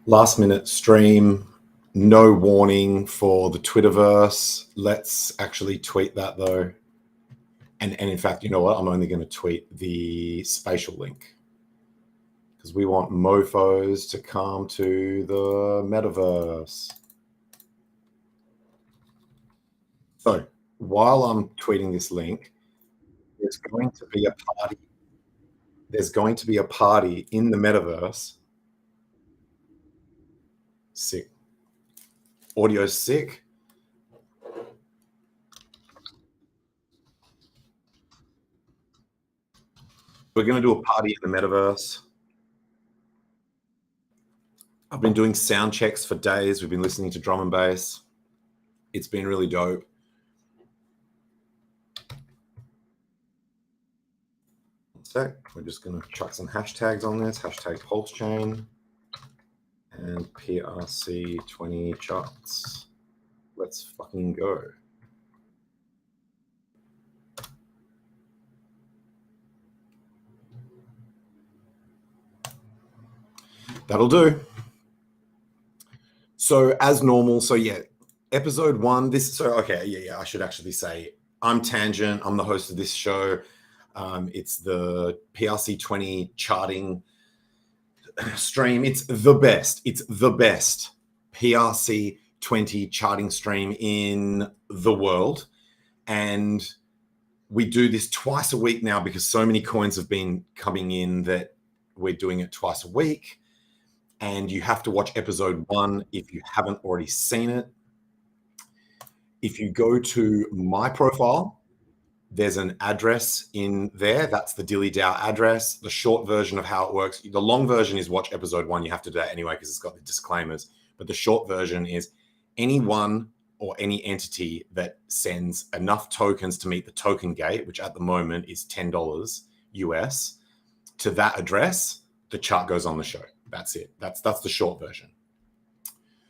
Last minute stream, no warning for the Twitterverse. Let's actually tweet that though. And in fact, you know what? I'm only going to tweet the spatial link because we want mofos to come to the metaverse. So while I'm tweeting this link, there's going to be a party. There's going to be a party in the metaverse. Sick. Audio's sick. We're going to do a party in the metaverse. I've been doing sound checks for days. We've been listening to drum and bass. It's been really dope. One sec. We're just going to chuck some hashtags on this. Hashtag pulse chain and PRC20 charts. Let's fucking go. That'll do. So as normal, so yeah, episode 1, I should actually say I'm Tangent. I'm the host of this show. It's the PRC20 charting stream. It's the best PRC20 charting stream in the world. And we do this twice a week now because so many coins have been coming in that we're doing it twice a week. And you have to watch episode 1 if you haven't already seen it. If you go to my profile, there's an address in there. That's the Dilly DAO address. The short version of how it works. The long version is watch episode 1. You have to do that anyway because it's got the disclaimers. But the short version is anyone or any entity that sends enough tokens to meet the token gate, which at the moment is $10 US, to that address, the chart goes on the show. That's it. That's the short version.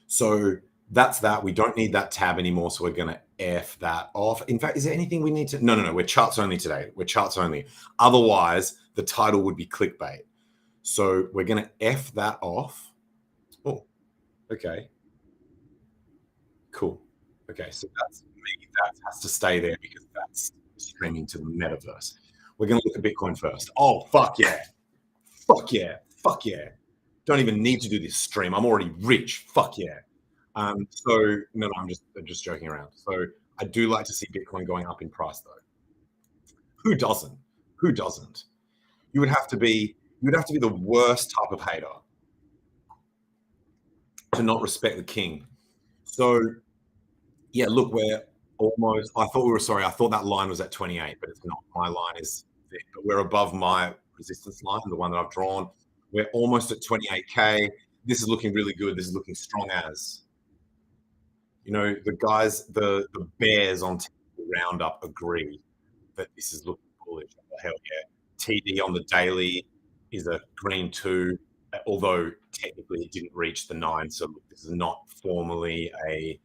So that's that. We don't need that tab anymore. So we're going to F that off. In fact, is there anything we need to? No. We're charts only today. We're charts only. Otherwise, the title would be clickbait. So we're going to F that off. Oh, okay. Cool. Okay. So that has to stay there because that's streaming to the metaverse. We're going to look at Bitcoin first. Oh, fuck yeah. Fuck yeah. Fuck yeah. Don't even need to do this stream. I'm already rich. Fuck yeah. So no, I'm just joking around. So I do like to see Bitcoin going up in price though. Who doesn't? Who doesn't? You would have to be the worst type of hater to not respect the king. So yeah, look, we're almost, I thought that line was at 28, but it's not. My line is there, but we're above my resistance line, the one that I've drawn. We're almost at 28K. This is looking really good. This is looking strong as. You know, the guys, the bears on Roundup agree that this is looking bullish. Oh, hell yeah. TD on the daily is a green 2, although technically it didn't reach the 9. So this is not formally a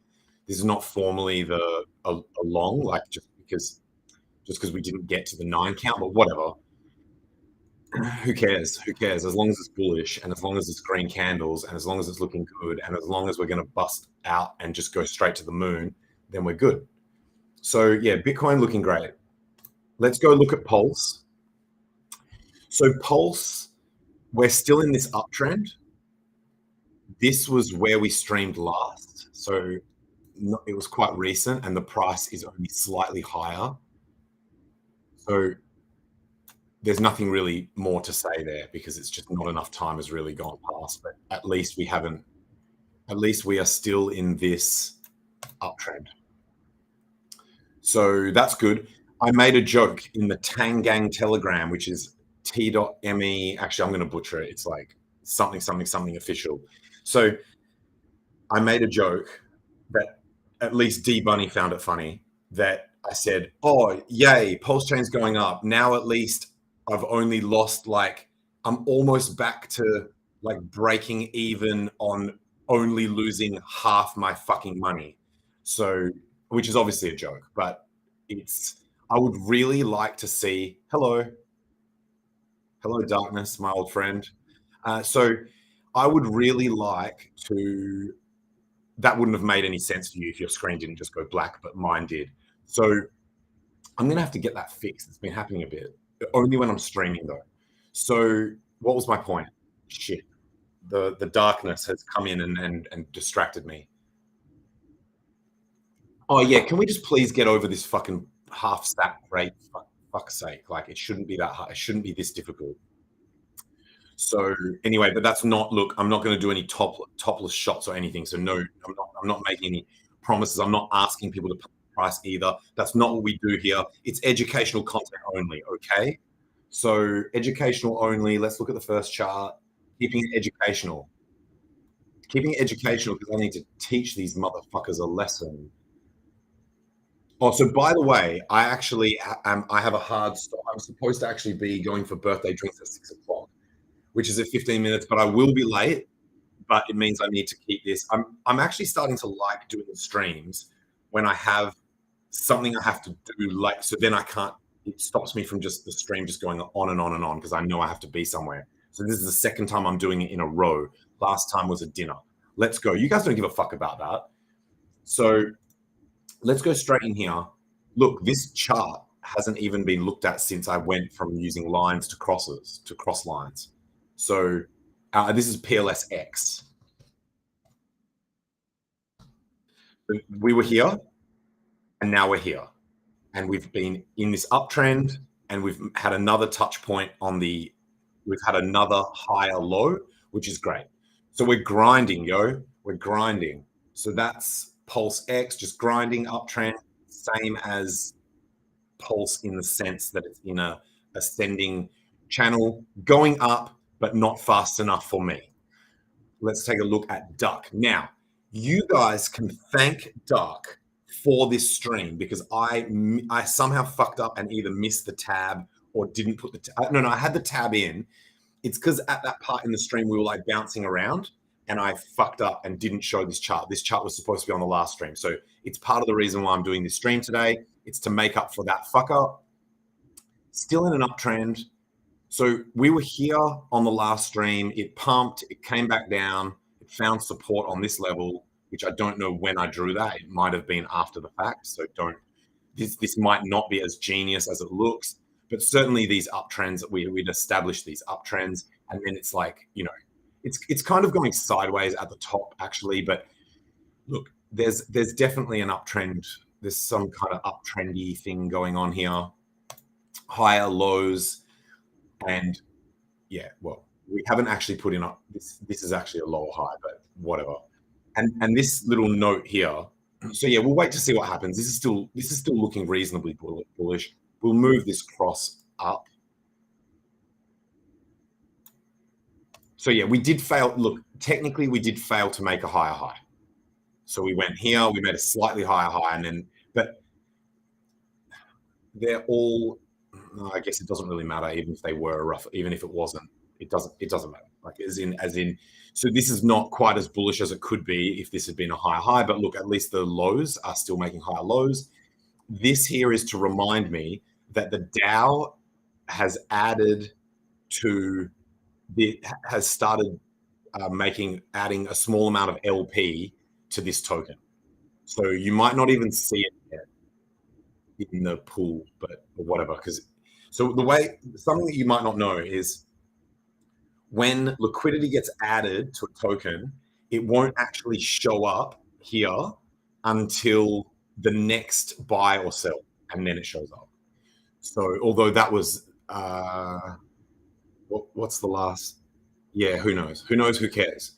long, like just because we didn't get to the 9 count, but whatever. Who cares? Who cares? As long as it's bullish and as long as it's green candles and as long as it's looking good and as long as we're going to bust out and just go straight to the moon, then we're good. So yeah, Bitcoin looking great. Let's go look at Pulse. So Pulse, we're still in this uptrend. This was where we streamed last. So it was quite recent and the price is only slightly higher. So there's nothing really more to say there because it's just not enough time has really gone past, but at least we are still in this uptrend. So that's good. I made a joke in the Tangang Telegram, which is t.me. Actually, I'm going to butcher it. It's like something official. So I made a joke that at least D Bunny found it funny that I said, oh, yay, Pulse Chain's going up. Now at least I've only lost I'm almost back to breaking even on only losing half my fucking money. So, which is obviously a joke, but I would really like to see, hello darkness, my old friend. So I would really like to. That wouldn't have made any sense to you if your screen didn't just go black, but mine did. So I'm gonna have to get that fixed. It's been happening a bit, only when I'm streaming though. So what was my point? Shit, the darkness has come in and distracted me. Oh yeah, can we just please get over this fucking half stack rate? Fuck's sake, like it shouldn't be that hard. It shouldn't be this difficult. So anyway, but that's not. Look, I'm not going to do any topless shots or anything. So no, I'm not making any promises. I'm not asking people to pay the price either. That's not what we do here. It's educational content only. Okay. So educational only. Let's look at the first chart. Keeping it educational. Keeping it educational because I need to teach these motherfuckers a lesson. Oh, so by the way, I actually I have a hard stop. I'm supposed to actually be going for birthday drinks at 6 o'clock, which is at 15 minutes, but I will be late. But it means I need to keep this. I'm actually starting to like doing streams when I have something I have to do, like so then I can't. It stops me from just the stream just going on and on and on because I know I have to be somewhere. So this is the second time I'm doing it in a row. Last time was a dinner. Let's go. You guys don't give a fuck about that. So let's go straight in here. Look, this chart hasn't even been looked at since I went from using lines to crosses to cross lines. So this is PLSX. We were here and now we're here. And we've been in this uptrend and we've had another touch point on the, we've had another higher low, which is great. So we're grinding, yo. We're grinding. So that's Pulse X, just grinding uptrend, same as Pulse in the sense that it's in a ascending channel, going up, but not fast enough for me. Let's take a look at Duck. Now, you guys can thank Duck for this stream because I somehow fucked up and either missed the tab or didn't put the no, I had the tab in. It's because at that part in the stream we were like bouncing around and I fucked up and didn't show this chart. This chart was supposed to be on the last stream. So it's part of the reason why I'm doing this stream today. It's to make up for that fuck up. Still in an uptrend. So we were here on the last stream. It pumped, it came back down, it found support on this level, which I don't know when I drew that. It might have been after the fact. So this might not be as genius as it looks, but certainly these uptrends, we'd established these uptrends. And then it's like, you know, it's kind of going sideways at the top actually, but look, there's definitely an uptrend. There's some kind of uptrendy thing going on here, higher lows. And yeah, well, we haven't actually put in this is actually a lower high, but whatever. And this little note here. So yeah, we'll wait to see what happens. This is still looking reasonably bullish. We'll move this cross up. So yeah, we did fail. Look, technically we did fail to make a higher high. So we went here, we made a slightly higher high, and then, but they're all, I guess it doesn't really matter, even if they were rough, even if it wasn't, it doesn't matter. Like as in, so this is not quite as bullish as it could be if this had been a higher high, but look, at least the lows are still making higher lows. This here is to remind me that the Dow has added to has started adding a small amount of LP to this token. So you might not even see it yet in the pool, but or whatever. Because so something that you might not know is when liquidity gets added to a token, it won't actually show up here until the next buy or sell, and then it shows up. So although that was what's the last? Yeah, who knows? Who knows? Who cares?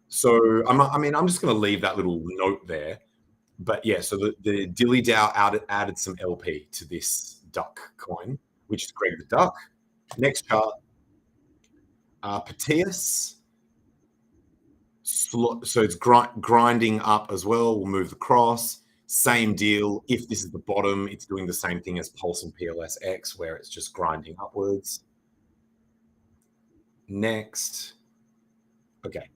So I'm just going to leave that little note there. But yeah, so the Dilly DAO added some LP to this duck coin, which is Greg the Duck. Next chart, Patius. So it's grinding up as well. We'll move the cross. Same deal. If this is the bottom, it's doing the same thing as Pulse and PLSX, where it's just grinding upwards. Next, okay.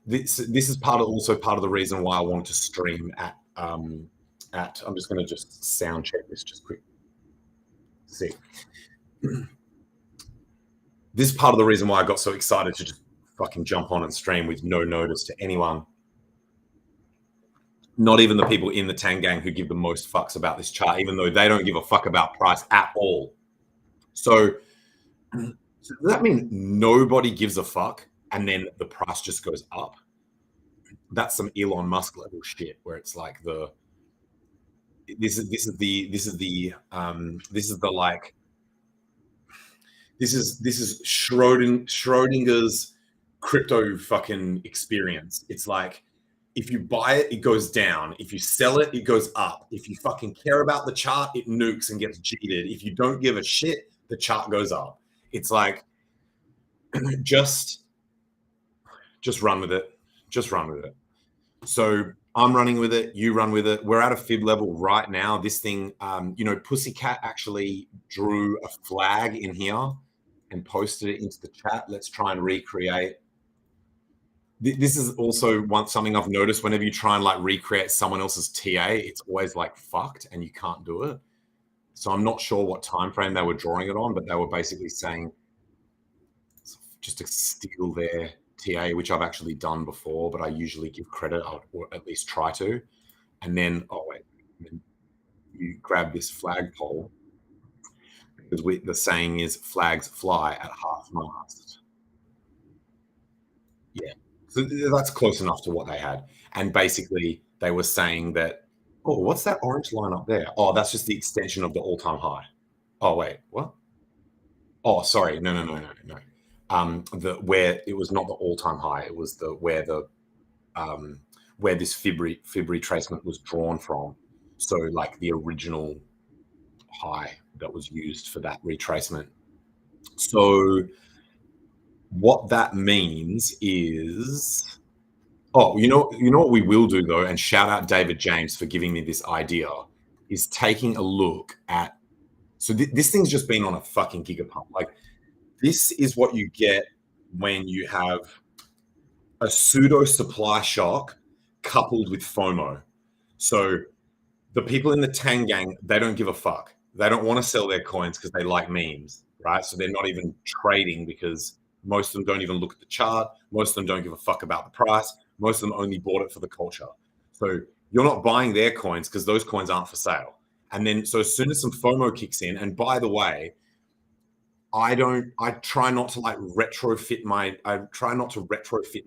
This is also part of the reason why I wanted to stream at I'm just going to just sound check this just quick. See, this is part of the reason why I got so excited to just fucking jump on and stream with no notice to anyone. Not even the people in the Tang gang who give the most fucks about this chart, even though they don't give a fuck about price at all. So does that mean nobody gives a fuck and then the price just goes up? That's some Elon Musk level shit where it's like this is Schrodinger's crypto fucking experience. It's like, if you buy it, it goes down. If you sell it, it goes up. If you fucking care about the chart, it nukes and gets cheated. If you don't give a shit, the chart goes up. It's like, just run with it. Just run with it. So I'm running with it. You run with it. We're at a fib level right now. This thing, Pussycat actually drew a flag in here and posted it into the chat. Let's try and recreate. This is also something I've noticed. Whenever you try and like recreate someone else's TA, it's always like fucked and you can't do it. So I'm not sure what time frame they were drawing it on, but they were basically saying just to steal their TA, which I've actually done before, but I usually give credit, or at least try to. And then, you grab this flagpole, because the saying is flags fly at half mast. Yeah, so that's close enough to what they had. And basically they were saying that, oh, what's that orange line up there? Oh, that's just the extension of the all-time high. Oh, wait, what? Oh, sorry, no. Where it was not the all-time high, it was where this fib retracement was drawn from. So like the original high that was used for that retracement. So what that means is, you know what we will do though, and shout out David James for giving me this idea, is taking a look at, so this thing's just been on a fucking gigapump. Like, this is what you get when you have a pseudo supply shock coupled with FOMO. So the people in the Tang gang, they don't give a fuck. They don't want to sell their coins because they like memes, right? So they're not even trading because most of them don't even look at the chart. Most of them don't give a fuck about the price. Most of them only bought it for the culture. So you're not buying their coins because those coins aren't for sale. And then, so as soon as some FOMO kicks in, and by the way, I try not to retrofit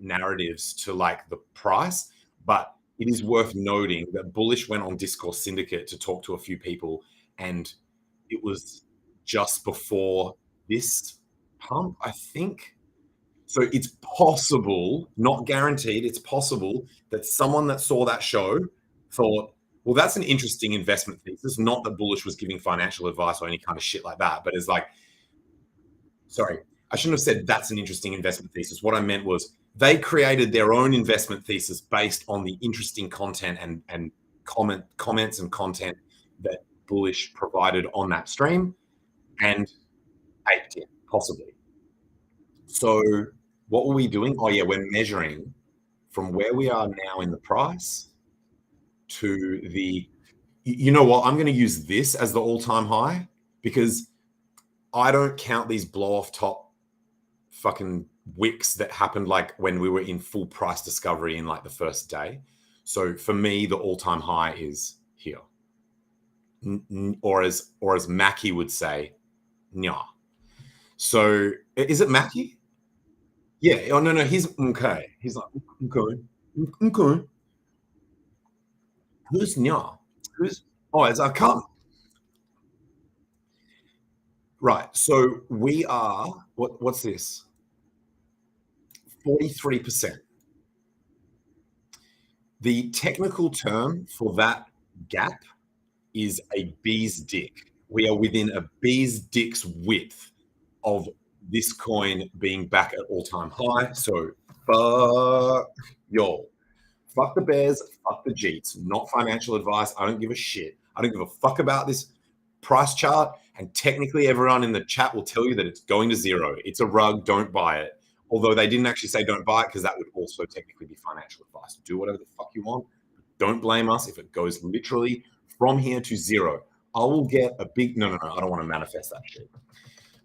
narratives to like the price, but it is worth noting that Bullish went on Discourse Syndicate to talk to a few people, and it was just before this pump, I think. So it's possible, not guaranteed, it's possible that someone that saw that show thought, well, that's an interesting investment thesis. Not that Bullish was giving financial advice or any kind of shit like that, but it's like, sorry, I shouldn't have said that's an interesting investment thesis. What I meant was they created their own investment thesis based on the interesting content and comments and content that Bullish provided on that stream, and aped it, possibly. So what were we doing? Oh yeah, we're measuring from where we are now in the price to the, you know what, I'm going to use this as the all-time high, because I don't count these blow-off top fucking wicks that happened like when we were in full price discovery in like the first day. So for me, the all-time high is here. Or as Mackie would say, nya. So is it Mackie? Yeah. Oh, no, he's okay. He's like, okay. Who's nya? I can't. Right. So we are, what's this? 43%. The technical term for that gap is a bee's dick. We are within a bee's dick's width of this coin being back at all-time high. So fuck y'all. Fuck the bears, fuck the jeets. Not financial advice. I don't give a shit. I don't give a fuck about this price chart. And technically everyone in the chat will tell you that it's going to zero. It's a rug. Don't buy it. Although they didn't actually say don't buy it, because that would also technically be financial advice. Do whatever the fuck you want. Don't blame us if it goes literally from here to zero. I will get a big, no, I don't want to manifest that shit.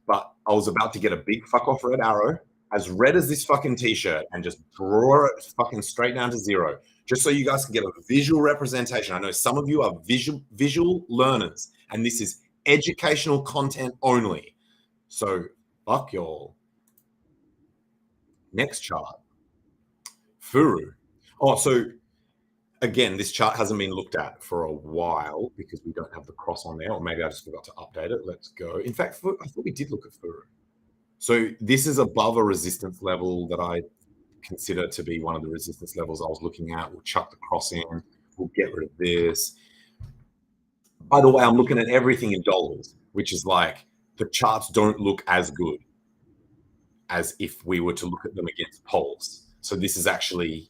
But I was about to get a big fuck off red arrow, as red as this fucking t-shirt and just draw it fucking straight down to 0, just so you guys can get a visual representation. I know some of you are visual learners, and this is educational content only. So fuck y'all. Next chart. Furu. Oh, so again, this chart hasn't been looked at for a while because we don't have the cross on there, or maybe I just forgot to update it. Let's go. In fact, I thought we did look at Furu. So this is above a resistance level that I consider to be one of the resistance levels I was looking at. We'll chuck the cross in. We'll get rid of this. By the way, I'm looking at everything in dollars, which is like the charts don't look as good as if we were to look at them against poles. So this is actually,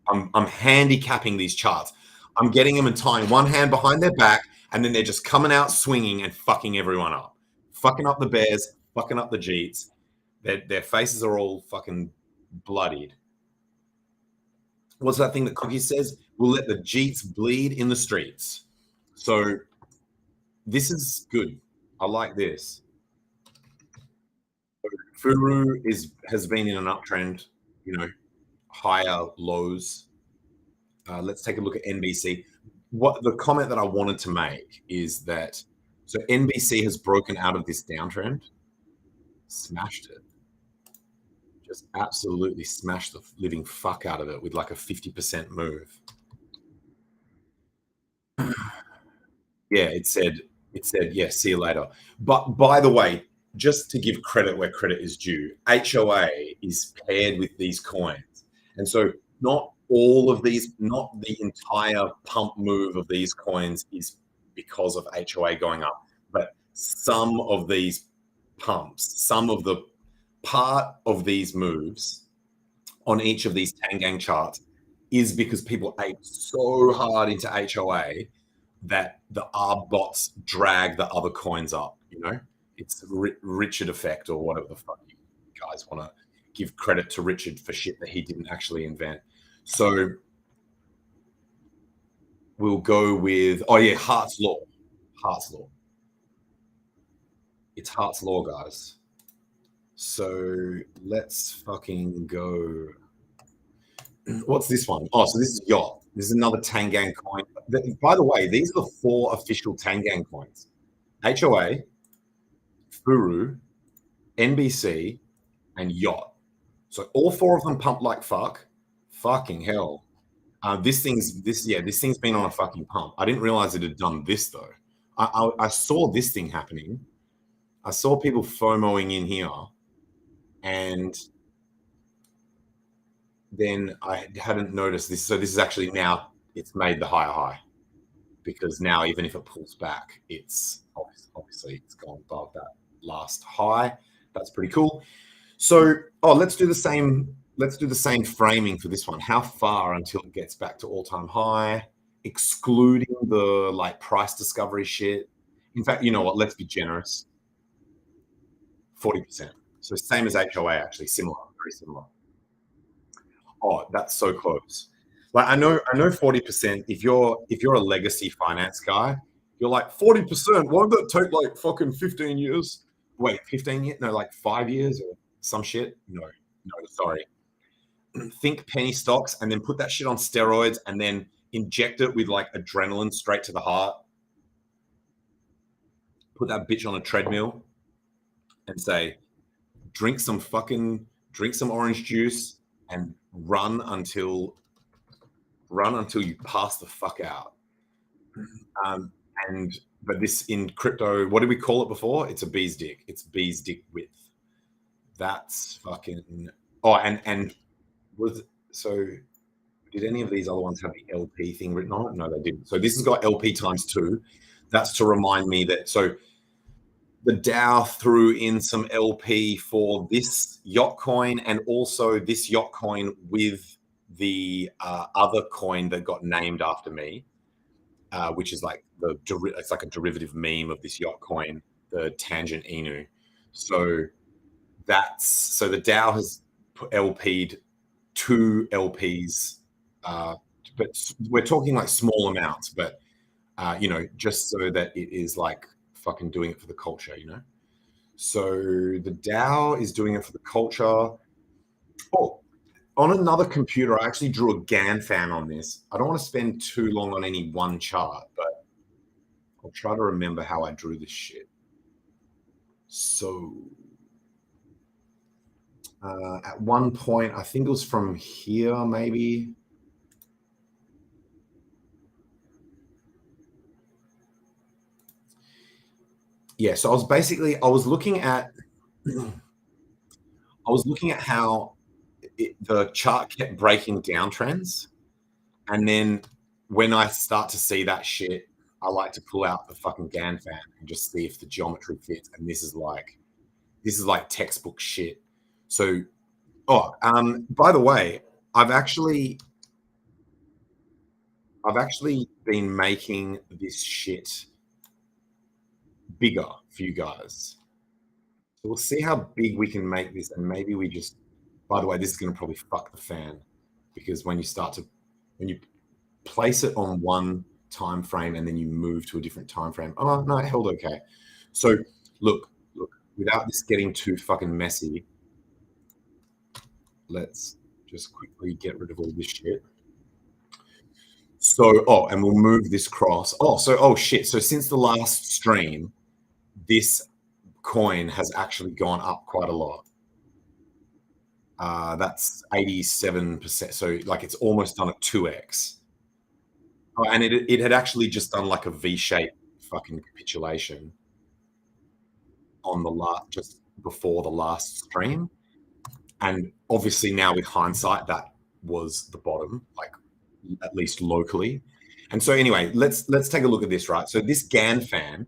I'm handicapping these charts. I'm getting them and tying one hand behind their back, and then they're just coming out swinging and fucking everyone up. Fucking up the bears, fucking up the Jeets. Their faces are all fucking bloodied. What's that thing that Cookie says? We'll let the Jeets bleed in the streets. So this is good. I like this. Furu has been in an uptrend, you know, higher lows. Let's take a look at NBC. What the comment that I wanted to make is that, so NBC has broken out of this downtrend, smashed it, just absolutely smashed the living fuck out of it with like a 50% move. Yeah, it said, yeah, see you later. But by the way, just to give credit where credit is due, HOA is paired with these coins. And so not all of these, not the entire pump move of these coins is because of HOA going up, but some of these pumps, some of the part of these moves on each of these Tangang charts is because people ate so hard into HOA that the ARB bots drag the other coins up, you know? It's Richard effect, or whatever the fuck you guys want to give credit to Richard for shit that he didn't actually invent. So we'll go with, oh yeah, Hart's Law. Hart's Law. It's Hart's Law, guys. So let's fucking go. What's this one? Oh, so this is Yacht. This is another Tangang coin. By the way, these are the 4 official Tangang coins. HOA, Furu, NBC, and Yacht. So all 4 of them pump like fuck. Fucking hell. This thing's been on a fucking pump. I didn't realize it had done this though. I saw this thing happening. I saw people FOMOing in here, and then I hadn't noticed this. So this is actually now, it's made the higher high, because now even if it pulls back, it's obviously it's gone above that last high. That's pretty cool. So, let's do the same framing for this one. How far until it gets back to all-time high, excluding the like price discovery shit? In fact, you know what? Let's be generous. 40%. So same as HOA, actually, similar, very similar. Oh, that's so close. Like I know 40%. If you're a legacy finance guy, you're like 40%. Won't that take like fucking 15 years? Wait, 15 years? No, like 5 years or some shit? No, sorry. Think penny stocks and then put that shit on steroids and then inject it with like adrenaline straight to the heart. Put that bitch on a treadmill and say, drink some orange juice and run until you pass the fuck out. But this in crypto, what did we call it before? It's a bee's dick. It's bee's dick width. That's fucking. Oh, and so did any of these other ones have the LP thing written on it? No, they didn't. So this has got LP times 2. That's to remind me that, so the DAO threw in some LP for this yacht coin and also this yacht coin with the other coin that got named after me, which is like it's like a derivative meme of this yacht coin, the Tangent Inu. So the DAO has LP'd 2 LPs, but we're talking like small amounts, but just so that it is like fucking doing it for the culture, So the DAO is doing it for the culture. Oh, on another computer, I actually drew a GAN fan on this. I don't want to spend too long on any one chart, but I'll try to remember how I drew this shit. So at one point, I think it was from here, maybe. Yeah, so I was looking at how the chart kept breaking down trends. And then when I start to see that shit, I like to pull out the fucking GAN fan and just see if the geometry fits. And this is like textbook shit. So, by the way, I've actually been making this shit bigger for you guys. So we'll see how big we can make this, and maybe we just. By the way, this is going to probably fuck the fan, because when you place it on one time frame and then you move to a different time frame. Oh no, it held okay. So look, without this getting too fucking messy, let's just quickly get rid of all this shit. So, and we'll move this cross. Oh shit. So since the last stream, this coin has actually gone up quite a lot. That's 87%. So like it's almost done a 2x. Oh, and it had actually just done like a V-shaped fucking capitulation on just before the last stream. And obviously now with hindsight, that was the bottom, like at least locally. And so anyway, let's take a look at this, right? So this GAN fan,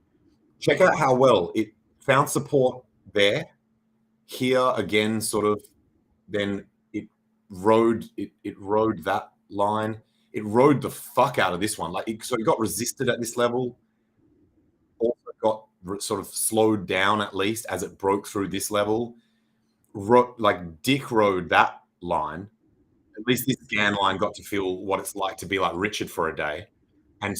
check out how well it found support there. Here again, sort of, then it rode that line. It rode the fuck out of this one. So it got resisted at this level. Also got sort of slowed down at least as it broke through this level. Dick rode that line. At least this GAN line got to feel what it's like to be like Richard for a day. And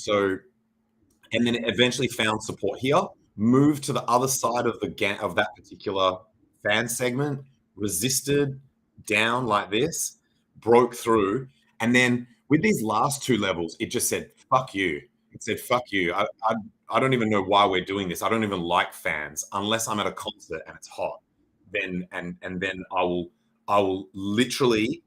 then it eventually found support here, moved to the other side of the GAN of that particular fan segment, resisted down like this, broke through, and then with these last two levels, it just said, fuck you. It said, fuck you. I don't even know why we're doing this. I don't even like fans unless I'm at a concert and it's hot. Then I will literally,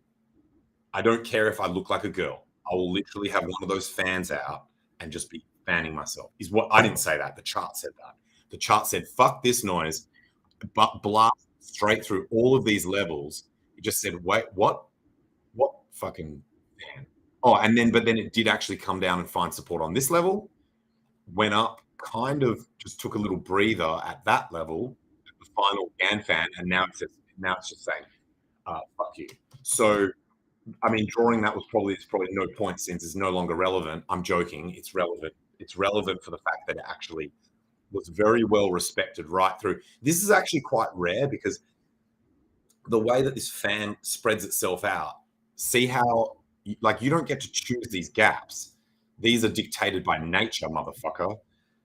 I don't care if I look like a girl. I will literally have one of those fans out and just be fanning myself. Is what I didn't say that. The chart said that. The chart said, fuck this noise, but blast straight through all of these levels. It just said, wait, what fucking fan? But then it did actually come down and find support on this level, went up, kind of just took a little breather at that level, at the final GAN fan, and now it's just saying, fuck you. So, I mean, drawing that was probably no point since it's no longer relevant. I'm joking. It's relevant. It's relevant for the fact that it actually was very well respected right through. This is actually quite rare because the way that this fan spreads itself out, see how, like, you don't get to choose these gaps. These are dictated by nature, motherfucker.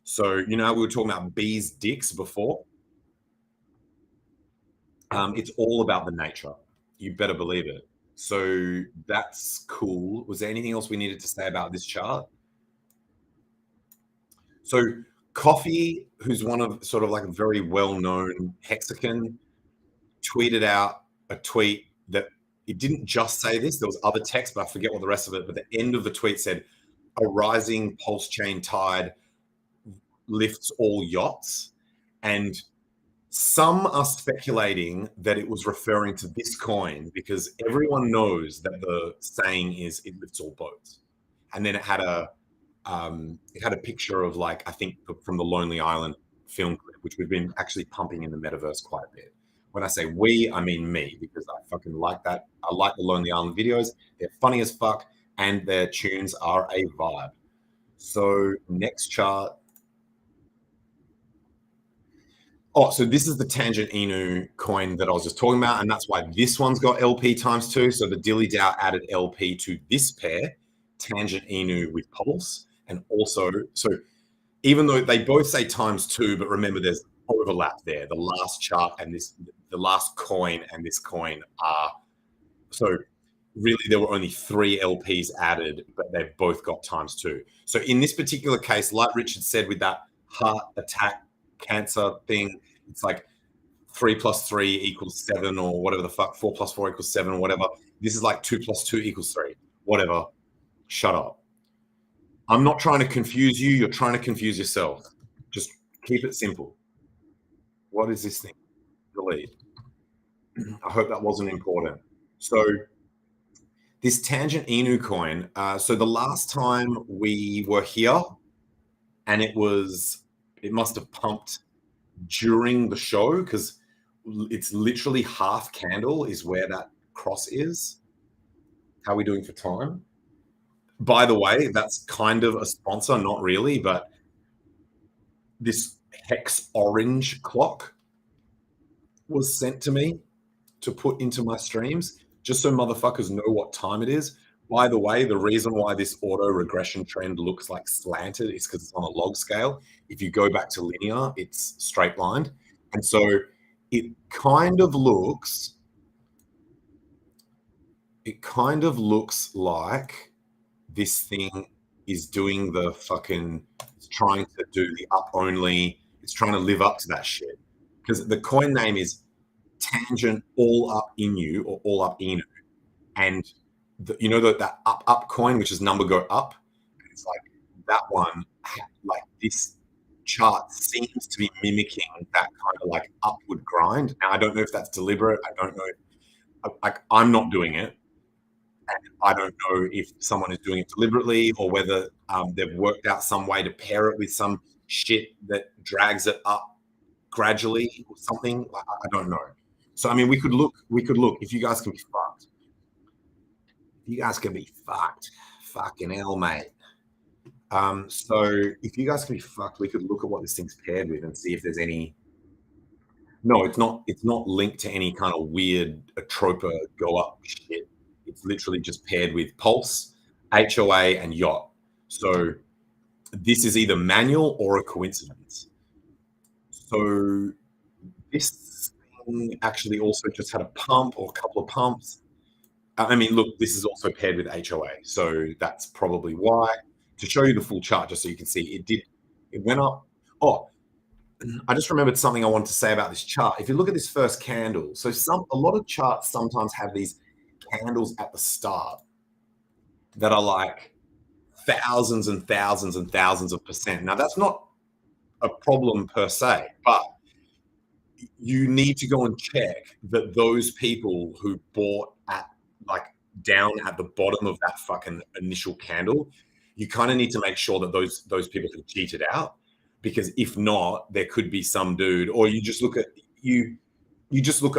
So, you know, we were talking about bees' dicks before. It's all about the nature. You better believe it. So that's cool. Was there anything else we needed to say about this chart? So Coffee, who's one of sort of like a very well-known hexagon, tweeted out a tweet that it didn't just say this. There was other text, but I forget what the rest of it. But the end of the tweet said, "A rising pulse chain tide lifts all yachts," and some are speculating that it was referring to this coin because everyone knows that the saying is "it lifts all boats," and then it had a picture of, like, I think from the Lonely Island film clip, which we've been actually pumping in the metaverse quite a bit. When I say we, I mean me, because I fucking like that. I like the Lonely Island videos. They're funny as fuck, and their tunes are a vibe. So next chart. Oh, so this is the Tangent Inu coin that I was just talking about, and that's why this one's got LP ×2. So the Dilly DAO added LP to this pair, Tangent Inu with Pulse, and also, so even though they both say ×2, but remember there's overlap there. The last chart and the last coin and this coin are, so really there were only 3 LPs added, but they've both got ×2. So in this particular case, like Richard said, with that heart attack cancer thing, it's like 3 + 3 = 7, or whatever the fuck, 4 + 4 = 7, or whatever. This is like 2 + 2 = 3. Whatever. Shut up. I'm not trying to confuse you. You're trying to confuse yourself. Just keep it simple. What is this thing? Delete. I hope that wasn't important. So this tangent TAINU coin. So the last time we were here, and it must have pumped during the show, because it's literally half candle is where that cross is. How are we doing for time? By the way, that's kind of a sponsor, not really, but this hex orange clock was sent to me to put into my streams, just so motherfuckers know what time it is. By the way, the reason why this auto regression trend looks like slanted is because it's on a log scale. If you go back to linear, it's straight lined. And so it kind of looks like this thing is doing the fucking, it's trying to do the up only, it's trying to live up to that shit. Because the coin name is Tangent All Up Inu, or All Up Inu. And you know that up coin, which is number go up? It's like that one, like this chart seems to be mimicking that kind of like upward grind. Now, I don't know if that's deliberate. I don't know. I'm not doing it. And I don't know if someone is doing it deliberately, or whether they've worked out some way to pair it with some shit that drags it up gradually or something. I don't know. So, I mean, we could look. If you guys can be fucked. If you guys can be fucked. Fucking hell, mate. So if you guys can be fucked, we could look at what this thing's paired with and see if there's any. No, it's not. It's not linked to any kind of weird Atropa go up shit. It's literally just paired with Pulse, HOA, and YACHT. So this is either manual or a coincidence. So this thing actually also just had a pump or a couple of pumps. I mean, look, this is also paired with HOA. So that's probably why. To show you the full chart, just so you can see, it went up. Oh, I just remembered something I wanted to say about this chart. If you look at this first candle, so a lot of charts sometimes have these candles at the start that are like thousands and thousands and thousands of percent. Now, that's not a problem per se, but you need to go and check that those people who bought at like down at the bottom of that fucking initial candle, you kind of need to make sure that those people have cheated out, because if not, there could be some dude, or you just look at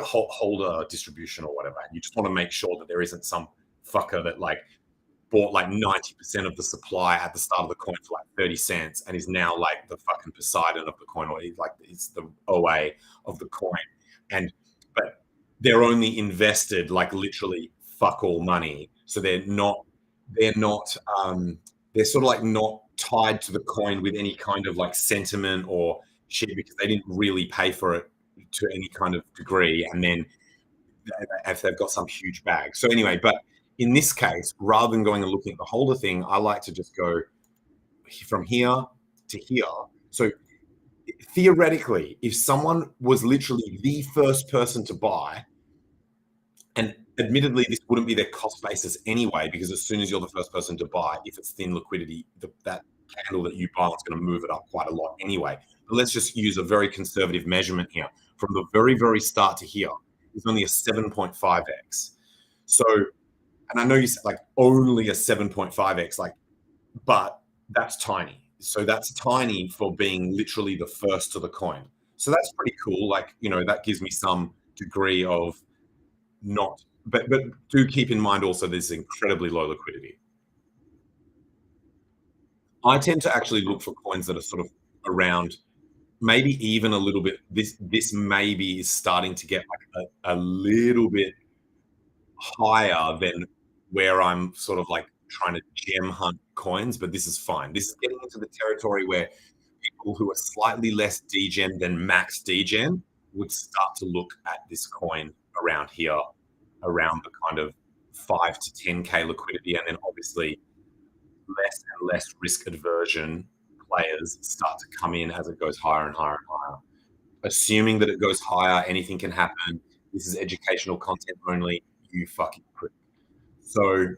holder distribution or whatever, and you just want to make sure that there isn't some fucker that like bought like 90% of the supply at the start of the coin for like 30 cents and is now like the fucking Poseidon of the coin, or it's the OA of the coin. But they're only invested like literally fuck all money. So they're sort of like not tied to the coin with any kind of like sentiment or shit, because they didn't really pay for it to any kind of degree, and then if they've got some huge bag. So anyway, but in this case, rather than going and looking at the holder thing, I like to just go from here to here. So theoretically, if someone was literally the first person to buy, and admittedly this wouldn't be their cost basis anyway, because as soon as you're the first person to buy, if it's thin liquidity, that candle that you buy is going to move it up quite a lot anyway. But let's just use a very conservative measurement here. From the very, very start to here is only a 7.5x. So, and I know you said like only a 7.5x, like, but that's tiny. So that's tiny for being literally the first to the coin. So that's pretty cool. Like, you know, that gives me some degree of not, but do keep in mind also there's incredibly low liquidity. I tend to actually look for coins that are sort of around, maybe even a little bit. This maybe is starting to get like a little bit higher than where I'm sort of like trying to gem hunt coins, but this is fine. This is getting into the territory where people who are slightly less degen than max degen would start to look at this coin around here, around the kind of 5 to 10K liquidity, and then obviously less and less risk aversion players start to come in as it goes higher and higher and higher. Assuming that it goes higher, anything can happen. This is educational content only, you fucking prick. So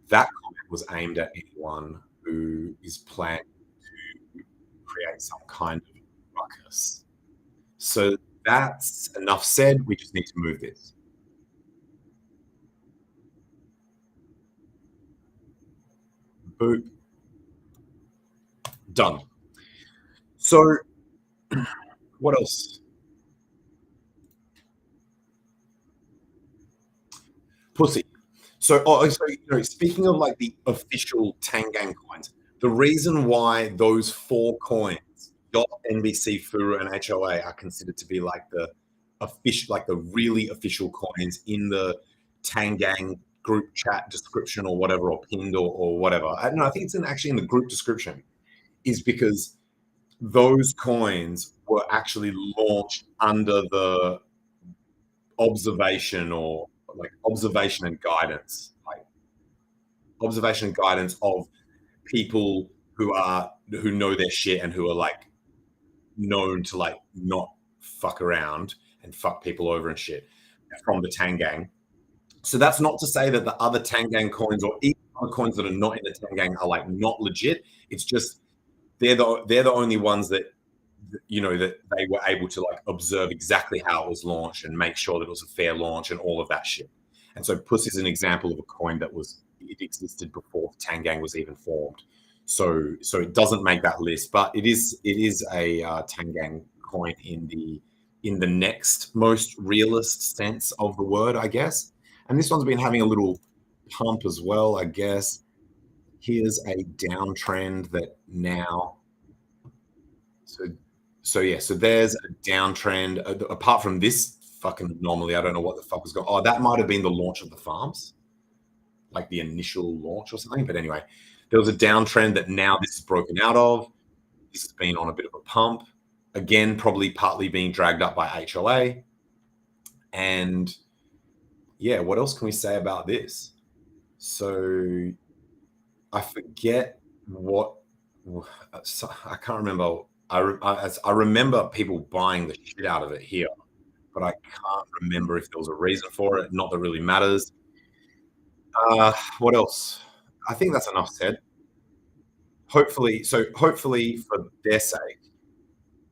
that comment was aimed at anyone who is planning to create some kind of ruckus. So that's enough said. We just need to move this. Boop. Done. So what else? Pussy. So, speaking of like the official Tangang coins, the reason why those 4 coins, Yacht, NBC, Furu, and HOA, are considered to be like the official, like the really official coins in the Tangang group chat description or whatever, or pinned or whatever. I think it's actually in the group description, is because those coins were actually launched under the observation and guidance of people who know their shit and who are like known to like not fuck around and fuck people over and shit from the Tangang. So that's not to say that the other Tangang coins or even other coins that are not in the Tangang are like not legit. It's just they're the only ones that that they were able to like observe exactly how it was launched and make sure that it was a fair launch and all of that shit. And so Puss is an example of a coin that it existed before Tangang was even formed. So it doesn't make that list, but it is a Tangang coin in the next most realist sense of the word, I guess. And this one's been having a little pump as well, I guess. Here's a downtrend that now. So there's a downtrend. Apart from this fucking anomaly, I don't know what the fuck was going on. Oh, that might have been the launch of the farms, like the initial launch or something. But anyway, there was a downtrend that now this is broken out of. This has been on a bit of a pump. Again, probably partly being dragged up by HOA. And yeah, what else can we say about this? So I forget what. I can't remember. I remember people buying the shit out of it here, but I can't remember if there was a reason for it. Not that it really matters. What else? I think that's enough said. Hopefully for their sake,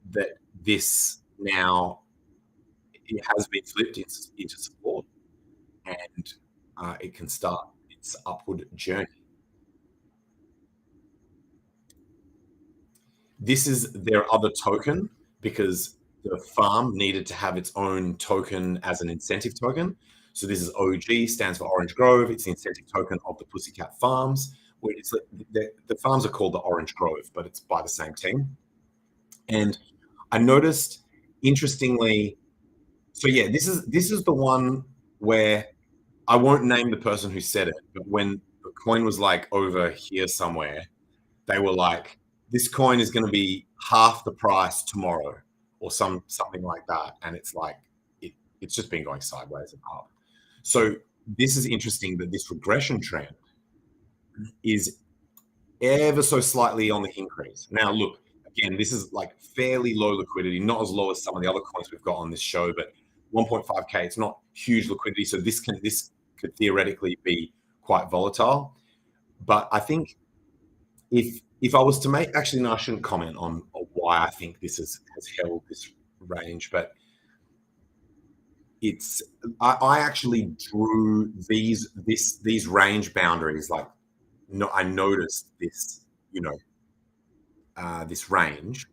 that this now it has been flipped into support, and it can start its upward journey. This is their other token because the farm needed to have its own token as an incentive token. So this is OG, stands for Orange Grove. It's the incentive token of the Pussycat Farms. Where the farms are called the Orange Grove, but it's by the same team. And I noticed, interestingly, so yeah, this is the one where I won't name the person who said it, but when the coin was like over here somewhere, they were like, this coin is going to be half the price tomorrow or something like that. And it's like, it's just been going sideways and up. So this is interesting that this regression trend is ever so slightly on the increase. Now, look, again, this is like fairly low liquidity, not as low as some of the other coins we've got on this show, but 1.5K, it's not huge liquidity. So this could theoretically be quite volatile. But I think if I was to make, actually, no, I shouldn't comment on why I think this has held this range, but I actually drew these range boundaries. Like, no, I noticed this, this range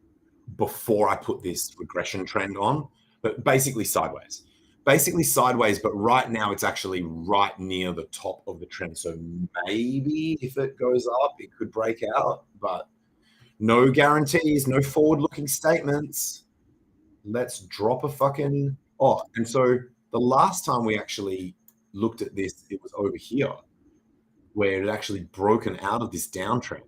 before I put this regression trend on, but basically sideways. But right now it's actually right near the top of the trend. So maybe if it goes up, it could break out, but no guarantees, no forward-looking statements. Let's drop a fucking. Oh, and so the last time we actually looked at this, it was over here, where it had actually broken out of this downtrend.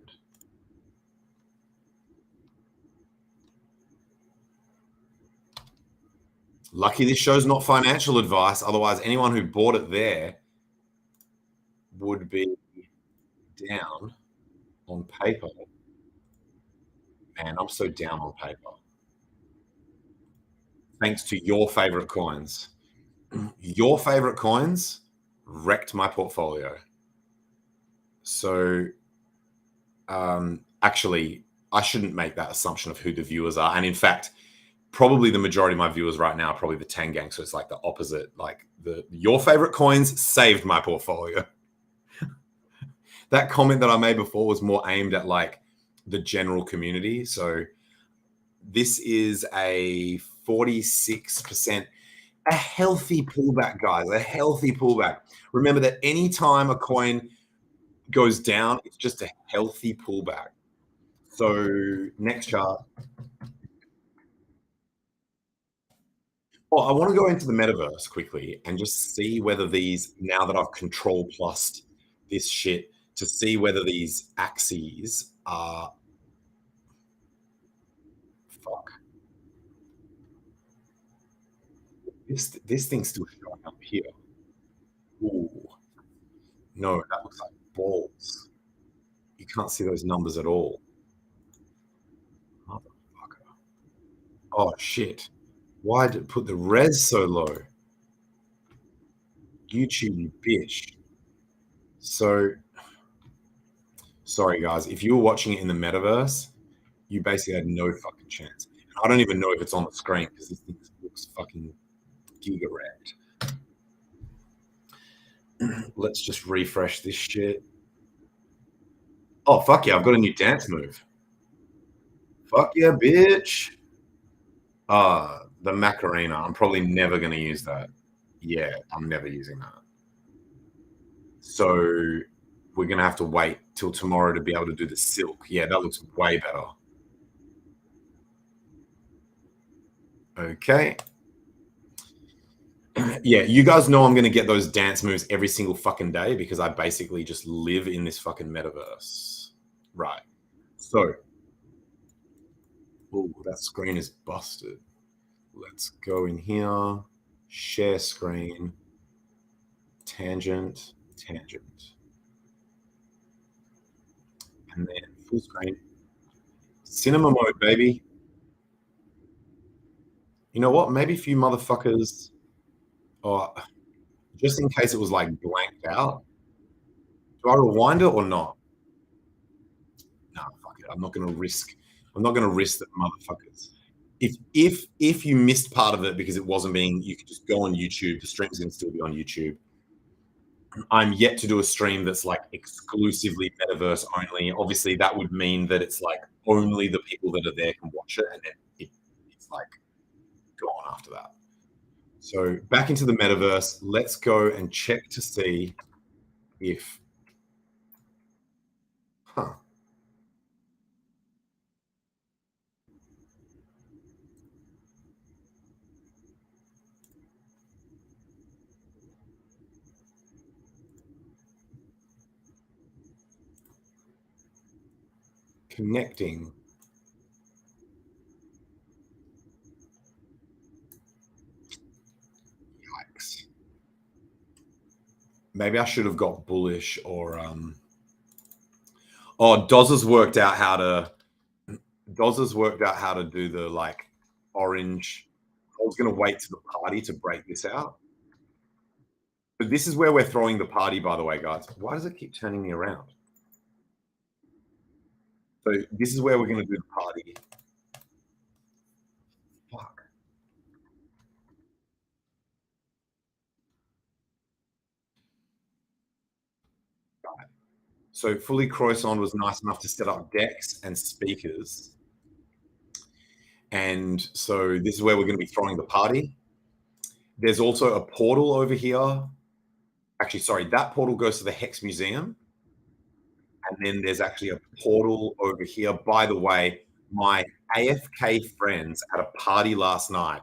Lucky this show's not financial advice. Otherwise, anyone who bought it there would be down on paper. Man, I'm so down on paper. Thanks to your favorite coins. Your favorite coins wrecked my portfolio. So, actually, I shouldn't make that assumption of who the viewers are. And in fact, probably the majority of my viewers right now are probably the Tang gang. So it's like the opposite. Like your favorite coins saved my portfolio. That comment that I made before was more aimed at like the general community. So this is a 46%, a healthy pullback, guys, a healthy pullback. Remember that anytime a coin goes down, it's just a healthy pullback. So next chart. Well, I want to go into the metaverse quickly and just see whether these, now that I've control plussed this shit, to see whether these axes are, fuck. This thing's still showing up here. Ooh. No, that looks like balls. You can't see those numbers at all. Motherfucker. Oh, shit. Why did it put the res so low? YouTube, you bitch. So, sorry, guys. If you were watching it in the metaverse, you basically had no fucking chance. I don't even know if it's on the screen because this thing looks fucking giga wrecked. Let's just refresh this shit. Oh, fuck yeah. I've got a new dance move. Fuck yeah, bitch. The Macarena. I'm probably never going to use that. Yeah, I'm never using that. So we're going to have to wait till tomorrow to be able to do the silk. Yeah, that looks way better. Okay. Yeah, you guys know I'm going to get those dance moves every single fucking day because I basically just live in this fucking metaverse. Right. So, oh, that screen is busted. Let's go in here, share screen, tangent, and then full screen. Cinema mode, baby. You know what? Maybe a few motherfuckers, oh, just in case it was like blanked out. Do I rewind it or not? No, fuck it. I'm not going to risk that motherfuckers. If you missed part of it because it wasn't being, you could just go on YouTube. The stream's going to still be on YouTube. I'm yet to do a stream that's like exclusively metaverse only. Obviously, that would mean that it's like only the people that are there can watch it, and then it's like gone after that. So back into the metaverse. Let's go and check to see if, connecting. Yikes. Maybe I should have got bullish or Doz has worked out how to do the like orange. I was gonna wait to the party to break this out. But this is where we're throwing the party, by the way, guys. Why does it keep turning me around? So this is where we're going to do the party. Fuck. Right. So Fully Croissant was nice enough to set up decks and speakers. And so this is where we're going to be throwing the party. There's also a portal over here. Actually, sorry, that portal goes to the Hex Museum. And then there's actually a portal over here. By the way, my AFK friends at a party last night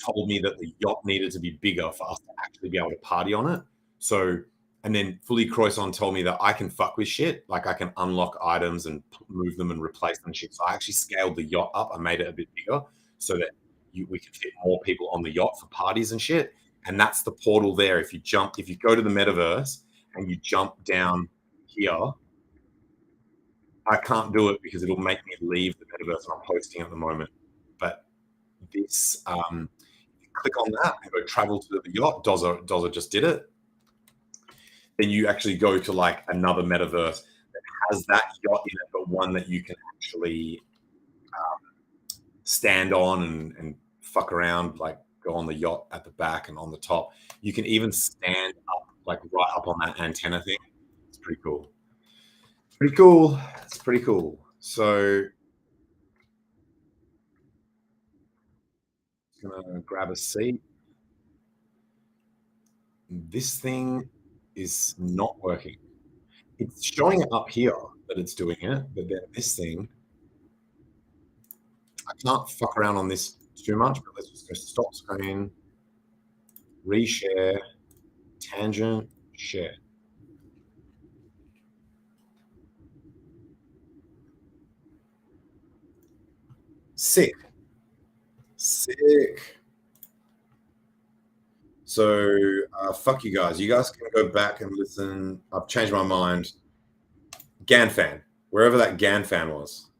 told me that the yacht needed to be bigger for us to actually be able to party on it. So, and then Fully Croissant told me that I can fuck with shit. Like I can unlock items and move them and replace them and shit. So I actually scaled the yacht up. I made it a bit bigger so that we can fit more people on the yacht for parties and shit. And that's the portal there. If you go to the metaverse and you jump down here, I can't do it because it'll make me leave the metaverse, and I'm hosting at the moment. But this, click on that and go travel to the yacht. Dozza just did it. Then you actually go to like another metaverse that has that yacht in it, but one that you can actually stand on and fuck around, like go on the yacht at the back and on the top. You can even stand up, like right up on that antenna thing. It's pretty cool. Pretty cool. It's pretty cool. So I'm gonna grab a seat. This thing is not working. It's showing it up here that it's doing it, but then this thing, I can't fuck around on this too much, but let's just go stop screen, reshare, tangent, share. Sick. So fuck you guys. You guys can go back and listen. I've changed my mind. GANFan, wherever that GANFan was.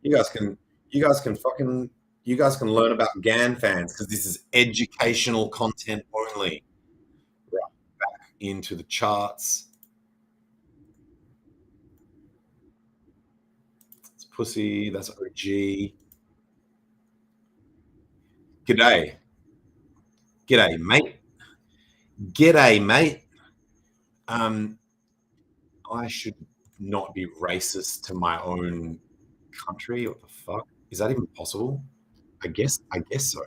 You guys can learn about GANFans because this is educational content only. Right, back into the charts. It's pussy, that's OG. G'day. G'day, mate. G'day, mate. I should not be racist to my own country. What the fuck? Is that even possible? I guess so.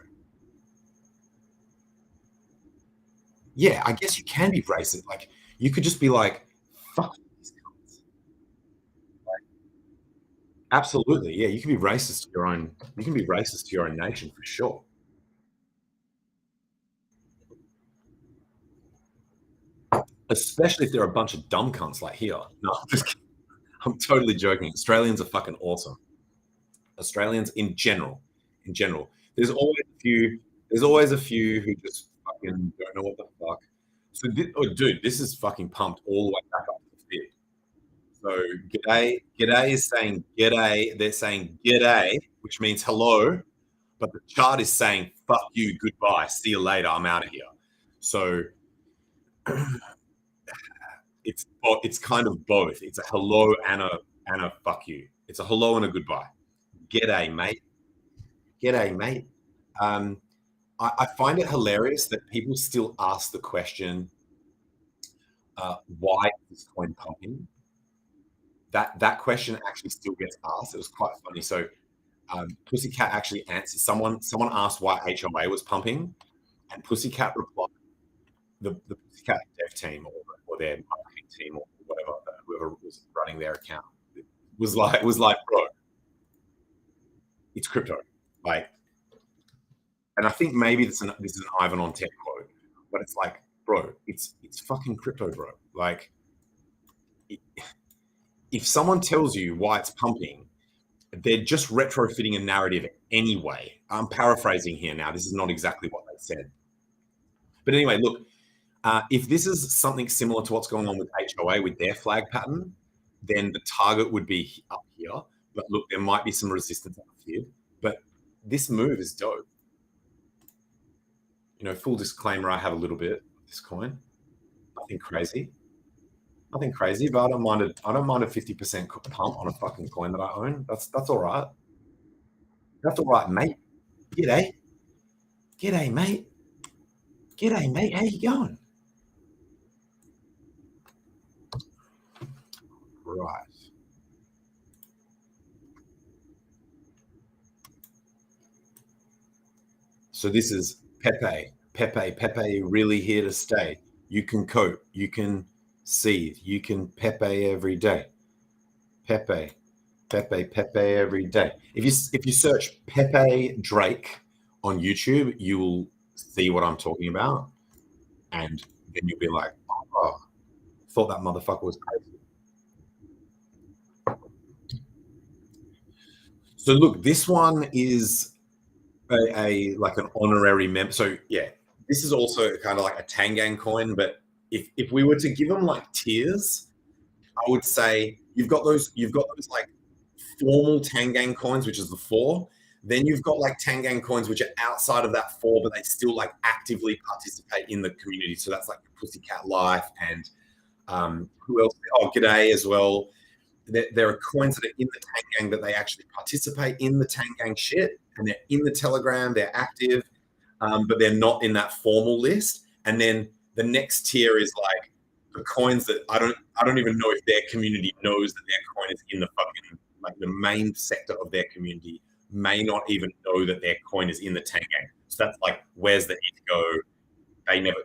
Yeah, I guess you can be racist. Like, you could just be like, fuck these cunts. Like, absolutely. Yeah, you can be racist to your own nation for sure. Especially if they're a bunch of dumb cunts like here. No, I'm just kidding. I'm totally joking. Australians are fucking awesome. Australians in general. There's always a few who just fucking don't know what the fuck. So, dude, this is fucking pumped all the way back up to the fifth. So, g'day is saying g'day. They're saying g'day, which means hello, but the chart is saying fuck you, goodbye, see you later, I'm out of here. So, it's kind of both. It's a hello and a fuck you. It's a hello and a goodbye. G'day, mate. G'day, mate. I find it hilarious that people still ask the question, why is this coin pumping? That question actually still gets asked. It was quite funny. So Pussycat actually answered. Someone asked why HOA was pumping, and Pussycat replied, the Pussycat dev team or their marketing team or whatever, whoever was running their account, was like, bro, it's crypto. Like, and I think maybe this is an Ivan on Tech quote, but it's like, bro, it's fucking crypto, bro. Like, if someone tells you why it's pumping, they're just retrofitting a narrative anyway. I'm paraphrasing here now. This is not exactly what they said. But anyway, look, if this is something similar to what's going on with HOA with their flag pattern, then the target would be up here. But look, there might be some resistance up here. But this move is dope. You know, full disclaimer, I have a little bit of this coin. Nothing crazy, but I don't mind a 50% pump on a fucking coin that I own. That's all right. That's all right, mate. G'day, mate. G'day, mate. How you going? Right. So this is Pepe. Pepe really here to stay. You can cope. You can seethe. You can Pepe every day. Pepe every day. If you search Pepe Drake on YouTube, you will see what I'm talking about, and then you'll be like, oh, thought that motherfucker was crazy. So look, this one is like an honorary member. So yeah, this is also kind of like a Tangang coin, but if we were to give them like tiers, I would say you've got those like formal Tangang coins, which is the 4. Then you've got like Tangang coins, which are outside of that 4, but they still like actively participate in the community. So that's like Pussycat Life and who else? Oh, G'day as well. There are coins that are in the Tangang that they actually participate in the Tangang shit, and they're in the Telegram, they're active, but they're not in that formal list. And then the next tier is like the coins that I don't even know if their community knows that their coin is in the fucking, like, the main sector of their community may not even know that their coin is in the Tangang. So that's like, where's the ETH go?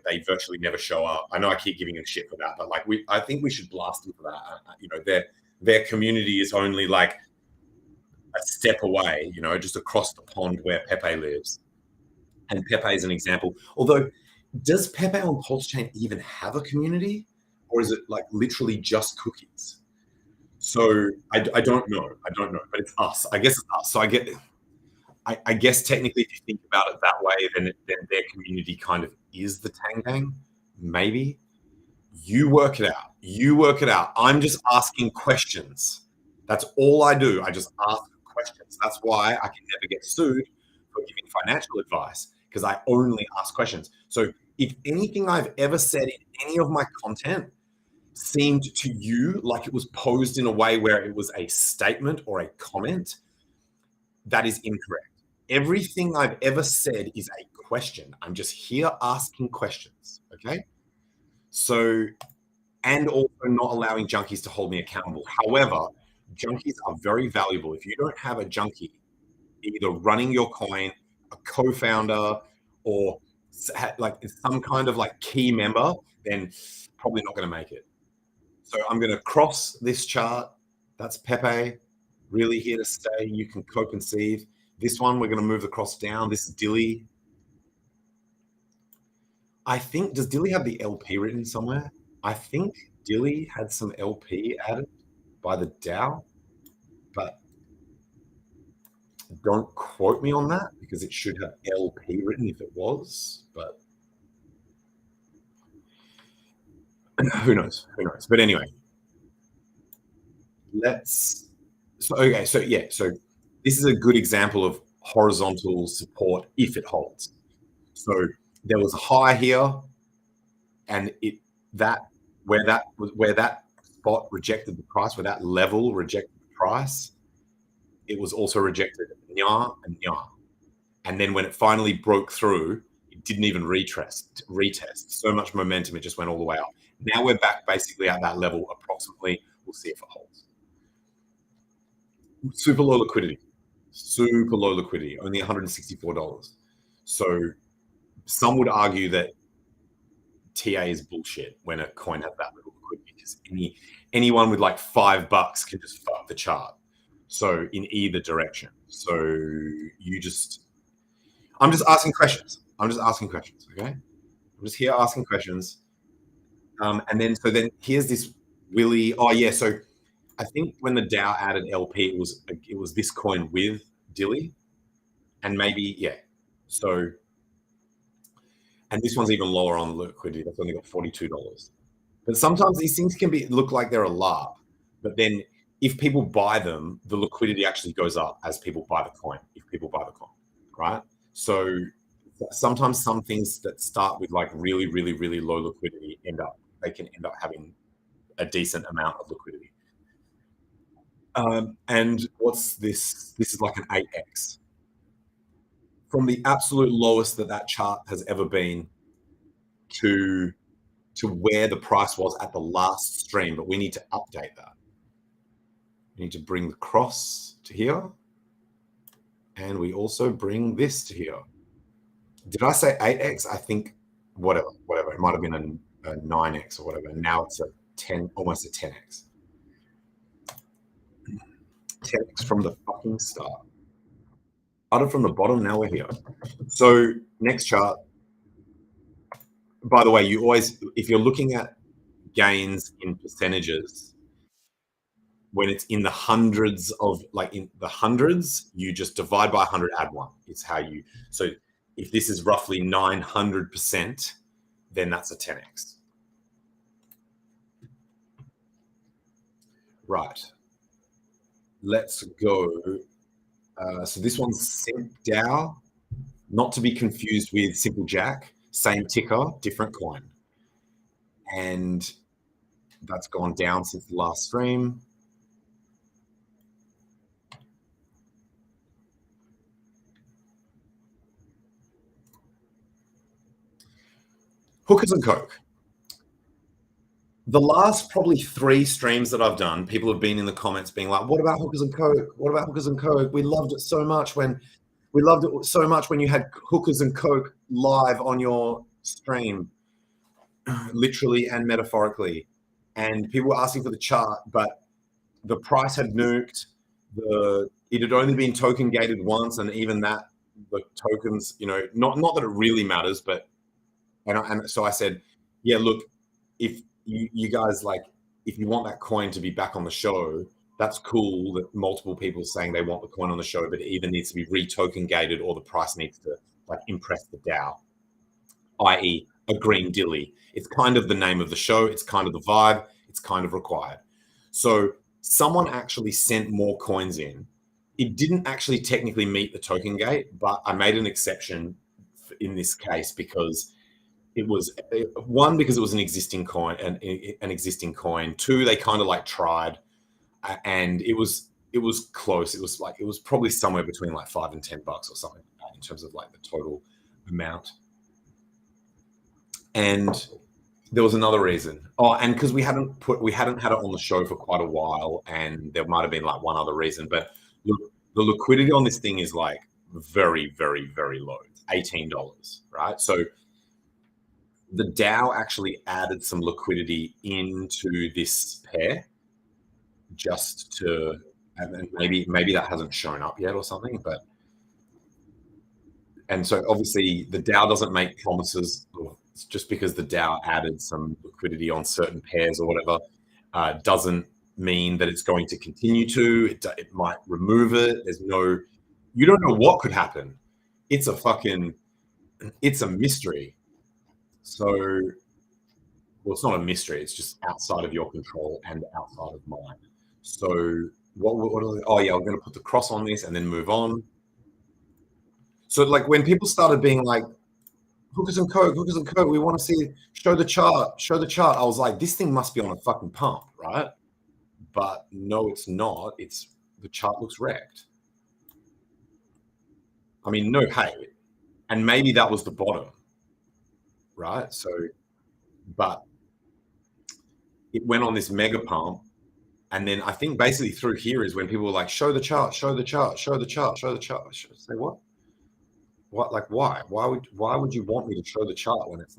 They virtually never show up. I know I keep giving them shit for that, but like I think we should blast them for that. You know, their community is only like a step away, you know, just across the pond where Pepe lives. And Pepe is an example. Although, does Pepe on Pulse Chain even have a community, or is it like literally just cookies? So I don't know. But it's us. I guess it's us. So I guess technically, if you think about it that way, then their community kind of is the Tangang. Maybe. You work it out. I'm just asking questions. That's all I do. I just ask questions. That's why I can never get sued for giving financial advice, because I only ask questions. So if anything I've ever said in any of my content seemed to you like it was posed in a way where it was a statement or a comment, that is incorrect. Everything I've ever said is a question. I'm just here asking questions, okay? So, and also not allowing junkies to hold me accountable. However, junkies are very valuable. If you don't have a junkie either running your coin, a co-founder, or like some kind of like key member, then probably not going to make it. So I'm going to cross this chart. That's Pepe, really here to stay. You can co-conceive. This one, we're going to move the cross down. This is Dilly. I think, does Dilly have the LP written somewhere? I think Dilly had some LP added by the DAO, but don't quote me on that because it should have LP written if it was, but who knows? But anyway, so this is a good example of horizontal support if it holds. So there was a high here, and where that spot rejected the price, where that level rejected the price, it was also rejected nya and nya. And then when it finally broke through, it didn't even retest. So much momentum, it just went all the way up. Now we're back basically at that level approximately. We'll see if it holds. Super low liquidity, only $164. So some would argue that TA is bullshit when a coin has that little liquidity, because anyone with like $5 can just fuck the chart. So in either direction. So I'm just asking questions. Okay. I'm just here asking questions. And then here's this Willy. Oh yeah. So I think when the DAO added LP, it was this coin with Dilly, and maybe, yeah. So, and this one's even lower on liquidity. That's only got $42. But sometimes these things can look like they're a larp, but then if people buy them, the liquidity actually goes up as people buy the coin. If people buy the coin, right? So sometimes some things that start with like really, really, really low liquidity they can end up having a decent amount of liquidity. And what's this? This is like an 8x. From the absolute lowest that chart has ever been to where the price was at the last stream, but we need to update that. We need to bring the cross to here, and we also bring this to here. Did I say 8x? I think whatever. It might have been a 9x or whatever. Now it's a 10, almost a 10x. 10x from the fucking start. Started from the bottom, now we're here. So next chart. By the way, you always, if you're looking at gains in percentages, when it's in the hundreds of, like in the hundreds, you just divide by 100, add 1. It's how you, so if this is roughly 900%, then that's a 10x. Right. Let's go. So this one's Simp DAO, not to be confused with Simple Jack, same ticker, different coin. And that's gone down since the last stream. Hookers and Coke. The last probably 3 streams that I've done, people have been in the comments being like, what about Hookers and Coke? What about Hookers and Coke? We loved it so much when you had Hookers and Coke live on your stream, literally and metaphorically. And people were asking for the chart, but the price had nuked. It had only been token gated once, and even that, the tokens, you know, not that it really matters, but and so I said, yeah, look, if you guys, like, if you want that coin to be back on the show, that's cool that multiple people saying they want the coin on the show, but it either needs to be re-token gated or the price needs to, like, impress the DAO, i.e. a green dilly. It's kind of the name of the show. It's kind of the vibe. It's kind of required. So someone actually sent more coins in. It didn't actually technically meet the token gate, but I made an exception in this case because it was, one, because it was an existing coin, an existing coin. 2, they kind of like tried, and it was close. It was probably somewhere between like $5 and $10 or something like that in terms of like the total amount. And there was another reason. Oh, and because we hadn't had it on the show for quite a while, and there might have been like one other reason. But look, the liquidity on this thing is like very, very, very low. It's $18, right? So the DAO actually added some liquidity into this pair just to, and maybe that hasn't shown up yet or something, but, and so obviously the DAO doesn't make promises. Just because the DAO added some liquidity on certain pairs or whatever, doesn't mean that it's going to continue to. It might remove it. You don't know what could happen. It's a mystery. So, well, it's not a mystery. It's just outside of your control and outside of mine. So oh yeah, I'm going to put the cross on this and then move on. So like when people started being like, Hookers and Coke, we want to see, show the chart. I was like, this thing must be on a fucking pump, right? But no, it's not. The chart looks wrecked. I mean, no hate. And maybe that was the bottom, right? So, but it went on this mega pump. And then I think basically through here is when people were like, show the chart. Say what? What, like, why? Why would you want me to show the chart when it's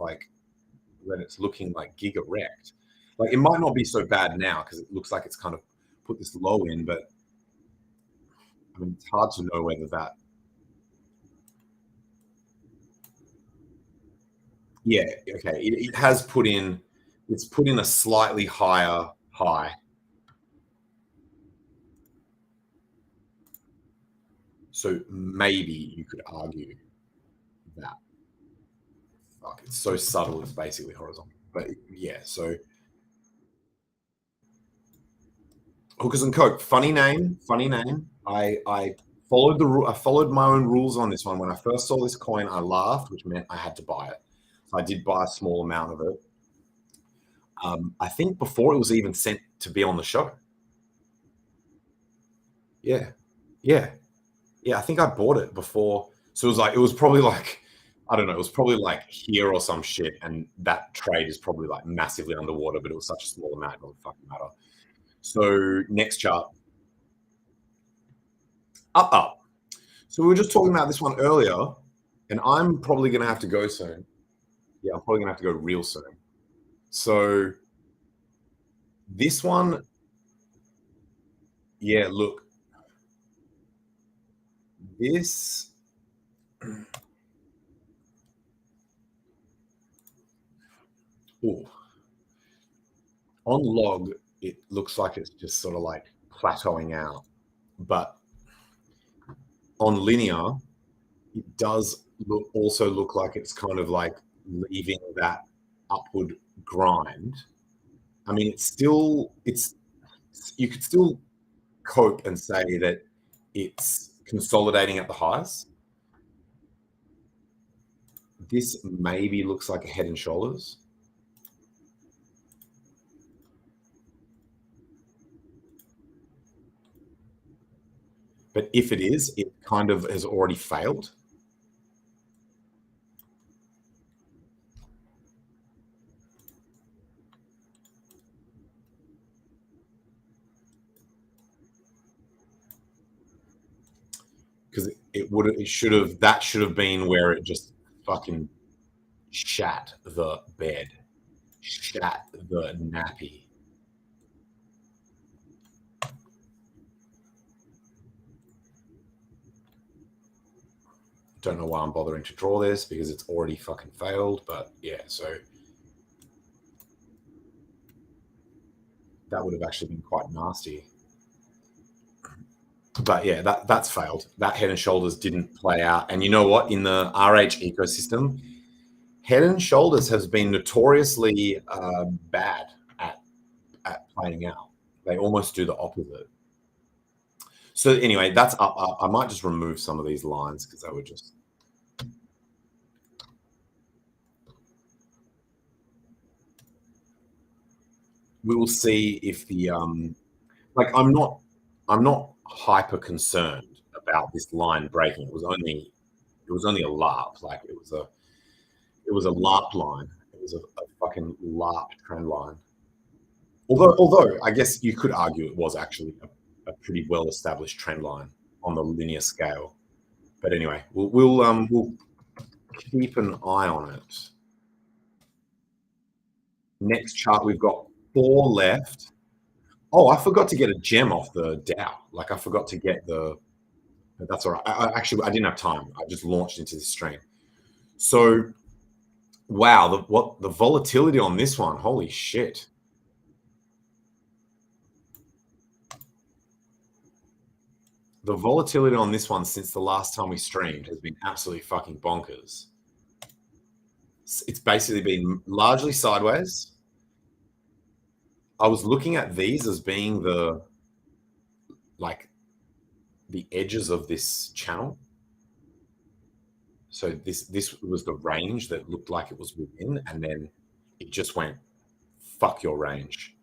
looking like giga wrecked? Like, it might not be so bad now because it looks like it's kind of put this low in, but I mean, it's hard to know whether that. Yeah, okay. It has put in a slightly higher high. So maybe you could argue that. Fuck, it's so subtle, it's basically horizontal. But yeah, so Hookers and Coke, funny name. I followed my own rules on this one. When I first saw this coin, I laughed, which meant I had to buy it. So I did buy a small amount of it. I think before it was even sent to be on the show. Yeah. I think I bought it before. So it was probably like, I don't know, it was probably like here or some shit, and that trade is probably like massively underwater, but it was such a small amount, it doesn't fucking matter. So next chart. Up. So we were just talking about this one earlier, and I'm probably going to have to go soon. Yeah, I'm probably going to have to go real soon. So this one, yeah, look, this, ooh, on log, it looks like it's just sort of like plateauing out. But on linear, it does also look like it's kind of like leaving that upward grind. I mean, you could still cope and say that it's consolidating at the highs. This maybe looks like a Head and Shoulders. But if it is, it kind of has already failed. Because that should have been where it just fucking shat the bed, shat the nappy. Don't know why I'm bothering to draw this because it's already fucking failed, but yeah, so that would have actually been quite nasty. But yeah, that's failed. That Head and Shoulders didn't play out. And you know what? In the RH ecosystem, Head and Shoulders has been notoriously bad at playing out. They almost do the opposite. So anyway, that's up. I might just remove some of these lines because they were just. We will see if the like I'm not hyper concerned about this line breaking. It was only a LARP. Like it was a LARP line. It was a fucking LARP trend line. Although I guess you could argue it was actually a pretty well established trend line on the linear scale. But anyway, we'll keep an eye on it. Next chart, we've got 4 left. Oh, I forgot to get a gem off the Dow. Like I forgot to get the. That's all right. I didn't have time. I just launched into this stream. So, wow, the volatility on this one. Holy shit. The volatility on this one since the last time we streamed has been absolutely fucking bonkers. It's basically been largely sideways. I was looking at these as being the edges of this channel. So this was the range that looked like it was within, and then it just went, fuck your range.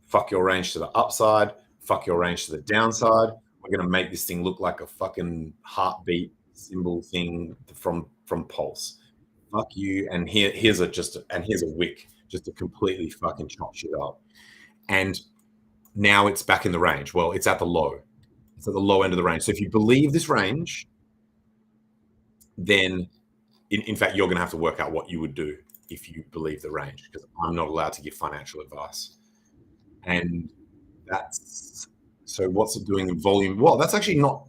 Fuck your range to the upside, fuck your range to the downside. We're gonna make this thing look like a fucking heartbeat symbol thing from Pulse. Fuck you. And here's a wick just to completely fucking chop shit up. And now it's back in the range. Well, it's at the low. It's at the low end of the range. So if you believe this range, then in fact, you're going to have to work out what you would do if you believe the range, because I'm not allowed to give financial advice. And so what's it doing in volume? Well, that's actually not,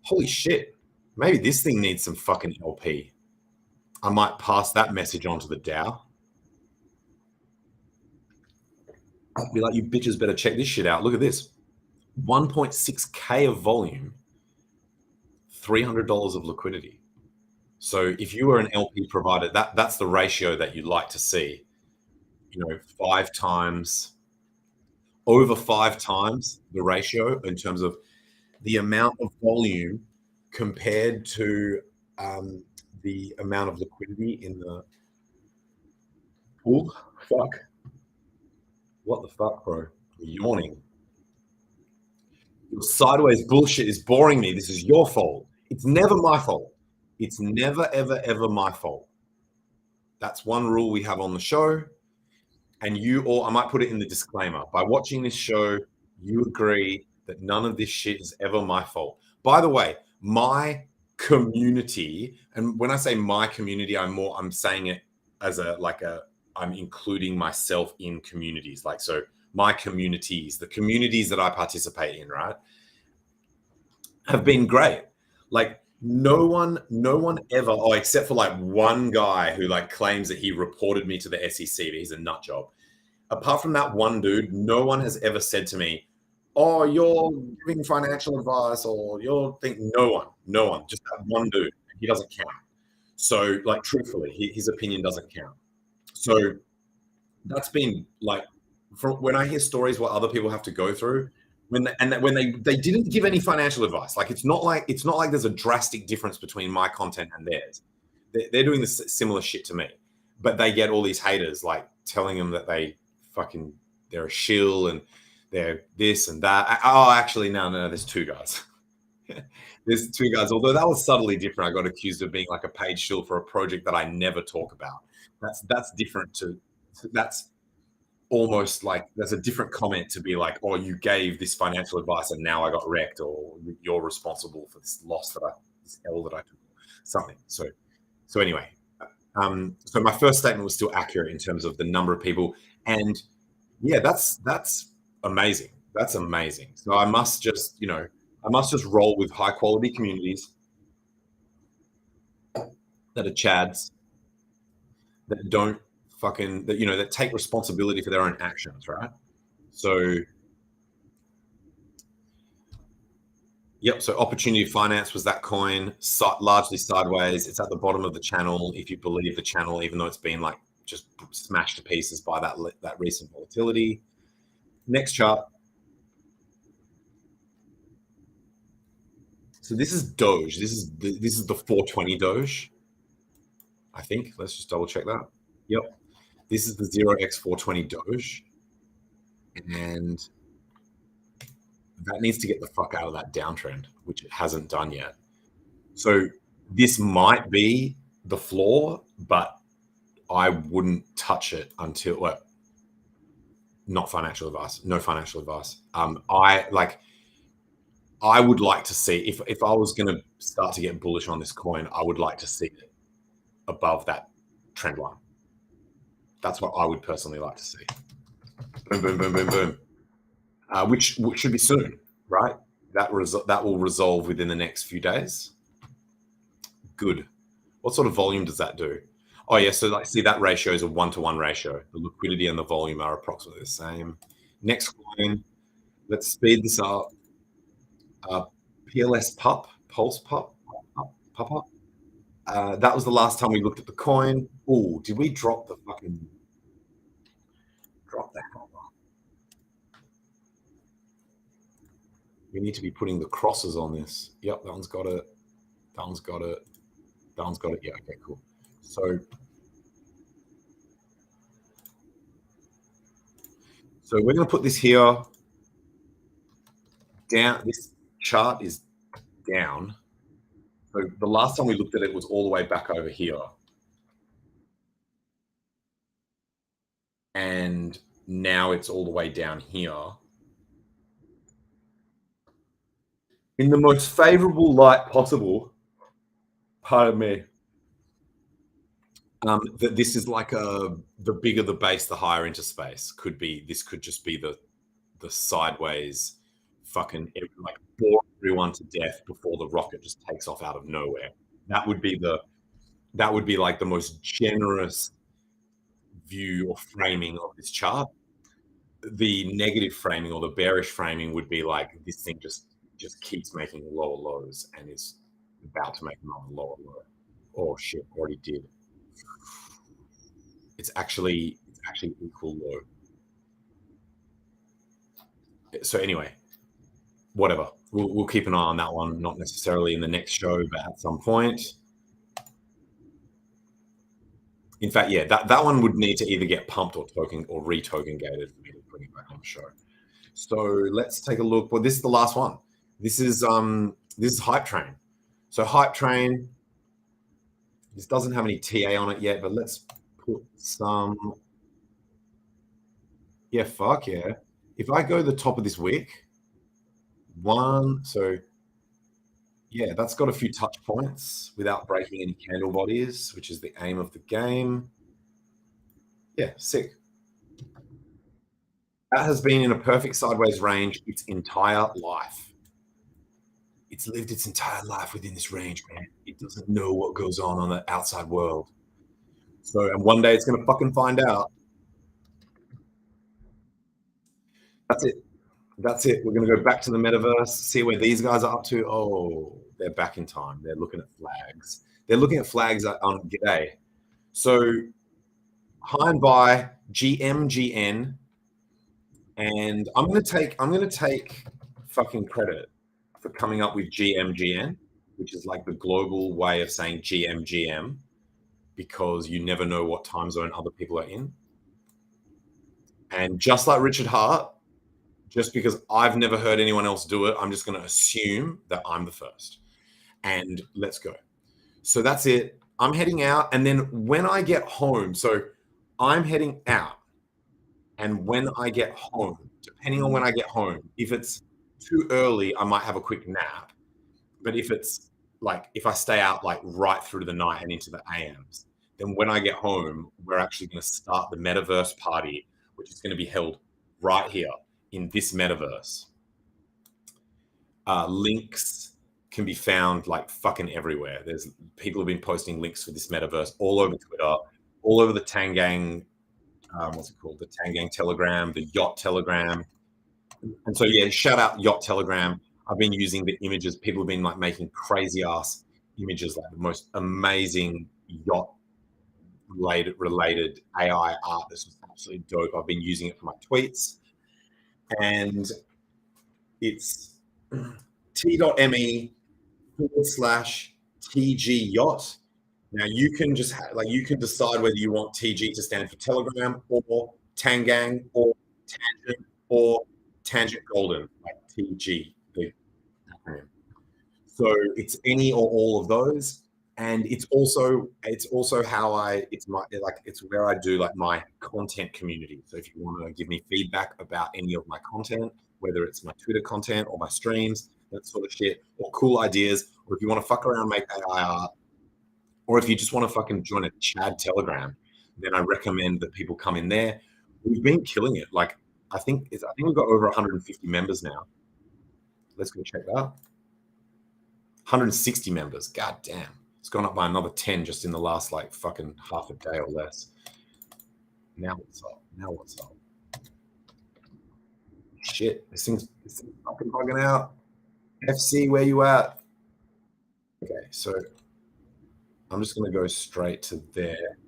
holy shit. Maybe this thing needs some fucking LP. I might pass that message on to the Dow. I'd be like, you bitches better check this shit out. Look at this. 1.6K of volume, $300 of liquidity. So if you were an LP provider, that's the ratio that you'd like to see. You know, over 5 times the ratio in terms of the amount of volume compared to the amount of liquidity in the pool. Fuck. What the fuck, bro? You're yawning. Your sideways bullshit is boring me. This is your fault. It's never my fault. It's never, ever, ever my fault. That's one rule we have on the show. And I might put it in the disclaimer. By watching this show, you agree that none of this shit is ever my fault. By the way, my community, and when I say my community, I'm saying it as I'm including myself in communities. Like, so my communities, the communities that I participate in, right, have been great. Like no one ever, except for like one guy who like claims that he reported me to the SEC, but he's a nut job. Apart from that one dude, no one has ever said to me, oh, you're giving financial advice, or you're thinking, no one, just that one dude. He doesn't count. So, like, truthfully, his opinion doesn't count. So that's been like, from when I hear stories what other people have to go through, when they didn't give any financial advice. Like, it's not like there's a drastic difference between my content and theirs. They're doing this similar shit to me, but they get all these haters like telling them that they're a shill and they're this and that. Oh, actually, no, there's two guys. There's two guys. Although that was subtly different. I got accused of being like a paid shill for a project that I never talk about. That's different that's almost like there's a different comment to be like, oh, you gave this financial advice and now I got wrecked, or you're responsible for this loss this L that I took, something. So anyway, so my first statement was still accurate in terms of the number of people, and yeah, that's amazing. That's amazing. So I must just roll with high quality communities that are chads, that don't that take responsibility for their own actions, right? So yep, so Opportunity Finance was that coin, largely sideways. It's at the bottom of the channel, if you believe the channel, even though it's been like just smashed to pieces by that recent volatility. Next chart. So this is Doge. This is the 420 Doge, I think. Let's just double check that. Yep. This is the 0x420 Doge. And that needs to get the fuck out of that downtrend, which it hasn't done yet. So this might be the floor, but I wouldn't touch it until, well, not financial advice, no financial advice. I would like to see, if I was going to start to get bullish on this coin, I would like to see it above that trend line. That's what I would personally like to see. Boom, boom, boom, boom, boom. Which should be soon, right? That will resolve within the next few days. Good. What sort of volume does that do? Oh yeah, so see, that ratio is a 1-to-1 ratio. The liquidity and the volume are approximately the same. Next coin, let's speed this up. PLS PUP, Pulse PUP, PUP. That was the last time we looked at the coin. Oh, did we drop the We need to be putting the crosses on this. Yep, that one's got it. That one's got it. That one's got it. Yeah, okay, cool. So we're going to put this here down. This chart is down. So the last time we looked at it was all the way back over here. And now it's all the way down here. In the most favorable light possible, pardon me, that this is like the bigger the base, the higher into space. This could just be the sideways fucking like bore everyone to death before the rocket just takes off out of nowhere. That would be like the most generous view or framing of this chart. The negative framing or the bearish framing would be like this thing just keeps making lower lows and is about to make another lower low. Oh shit, already did. It's actually equal low. So anyway, whatever. We'll keep an eye on that one. Not necessarily in the next show, but at some point. In fact, yeah, that one would need to either get pumped or re-token gated for me to bring it back on the show. So let's take a look. Well, this is the last one. This is Hype Train. So Hype Train, this doesn't have any TA on it yet, but let's put some. Yeah, fuck yeah. If I go to the top of this wick, so yeah, that's got a few touch points without breaking any candle bodies, which is the aim of the game. Yeah, sick. That has been in a perfect sideways range its entire life. It's lived its entire life within this range, man. It doesn't know what goes on the outside world. So, and one day it's going to fucking find out. That's it. That's it. We're going to go back to the metaverse, see where these guys are up to. Oh, they're back in time. They're looking at flags. They're looking at flags on G'day. So hi and bye, GMGN. And I'm going to take fucking credit for coming up with GMGN, which is like the global way of saying GMGM, because you never know what time zone other people are in. And just like Richard Hart, just because I've never heard anyone else do it, I'm just going to assume that I'm the first. And let's go. So that's it. I'm heading out. And then when I get home, so I'm heading out. And when I get home, depending on when I get home, if it's too early, I might have a quick nap. But if it's like, if I stay out like right through the night and into the AMs, then when I get home, we're actually going to start the metaverse party, which is going to be held right here in this metaverse. Links can be found like fucking everywhere. There's people have been posting links for this metaverse all over Twitter, all over the Tangang, what's it called? The Tangang Telegram, the Yacht Telegram. And so, yeah, shout out Yacht Telegram. I've been using the images. People have been like making crazy ass images, like the most amazing yacht related AI art. This is absolutely dope. I've been using it for my tweets. And it's t.me/TG Yacht. Now you can just you can decide whether you want TG to stand for Telegram or Tangang or Tangent or Tangent Golden, like TG, the acronym. So it's any or all of those. And it's also how it's where I do like my content community. So if you want to give me feedback about any of my content, whether it's my Twitter content or my streams, that sort of shit, or cool ideas, or if you want to fuck around, make AI art, or if you just want to fucking join a Chad Telegram, then I recommend that people come in there. We've been killing it. Like I think we've got over 150 members now. Let's go check that out. 160 members. God damn. It's gone up by another 10 just in the last like fucking half a day or less. Now what's up? Shit, this thing's fucking bugging out. FC, where you at? Okay, so I'm just gonna go straight to there.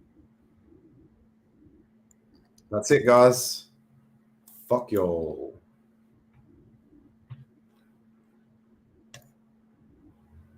That's it, guys. Fuck y'all.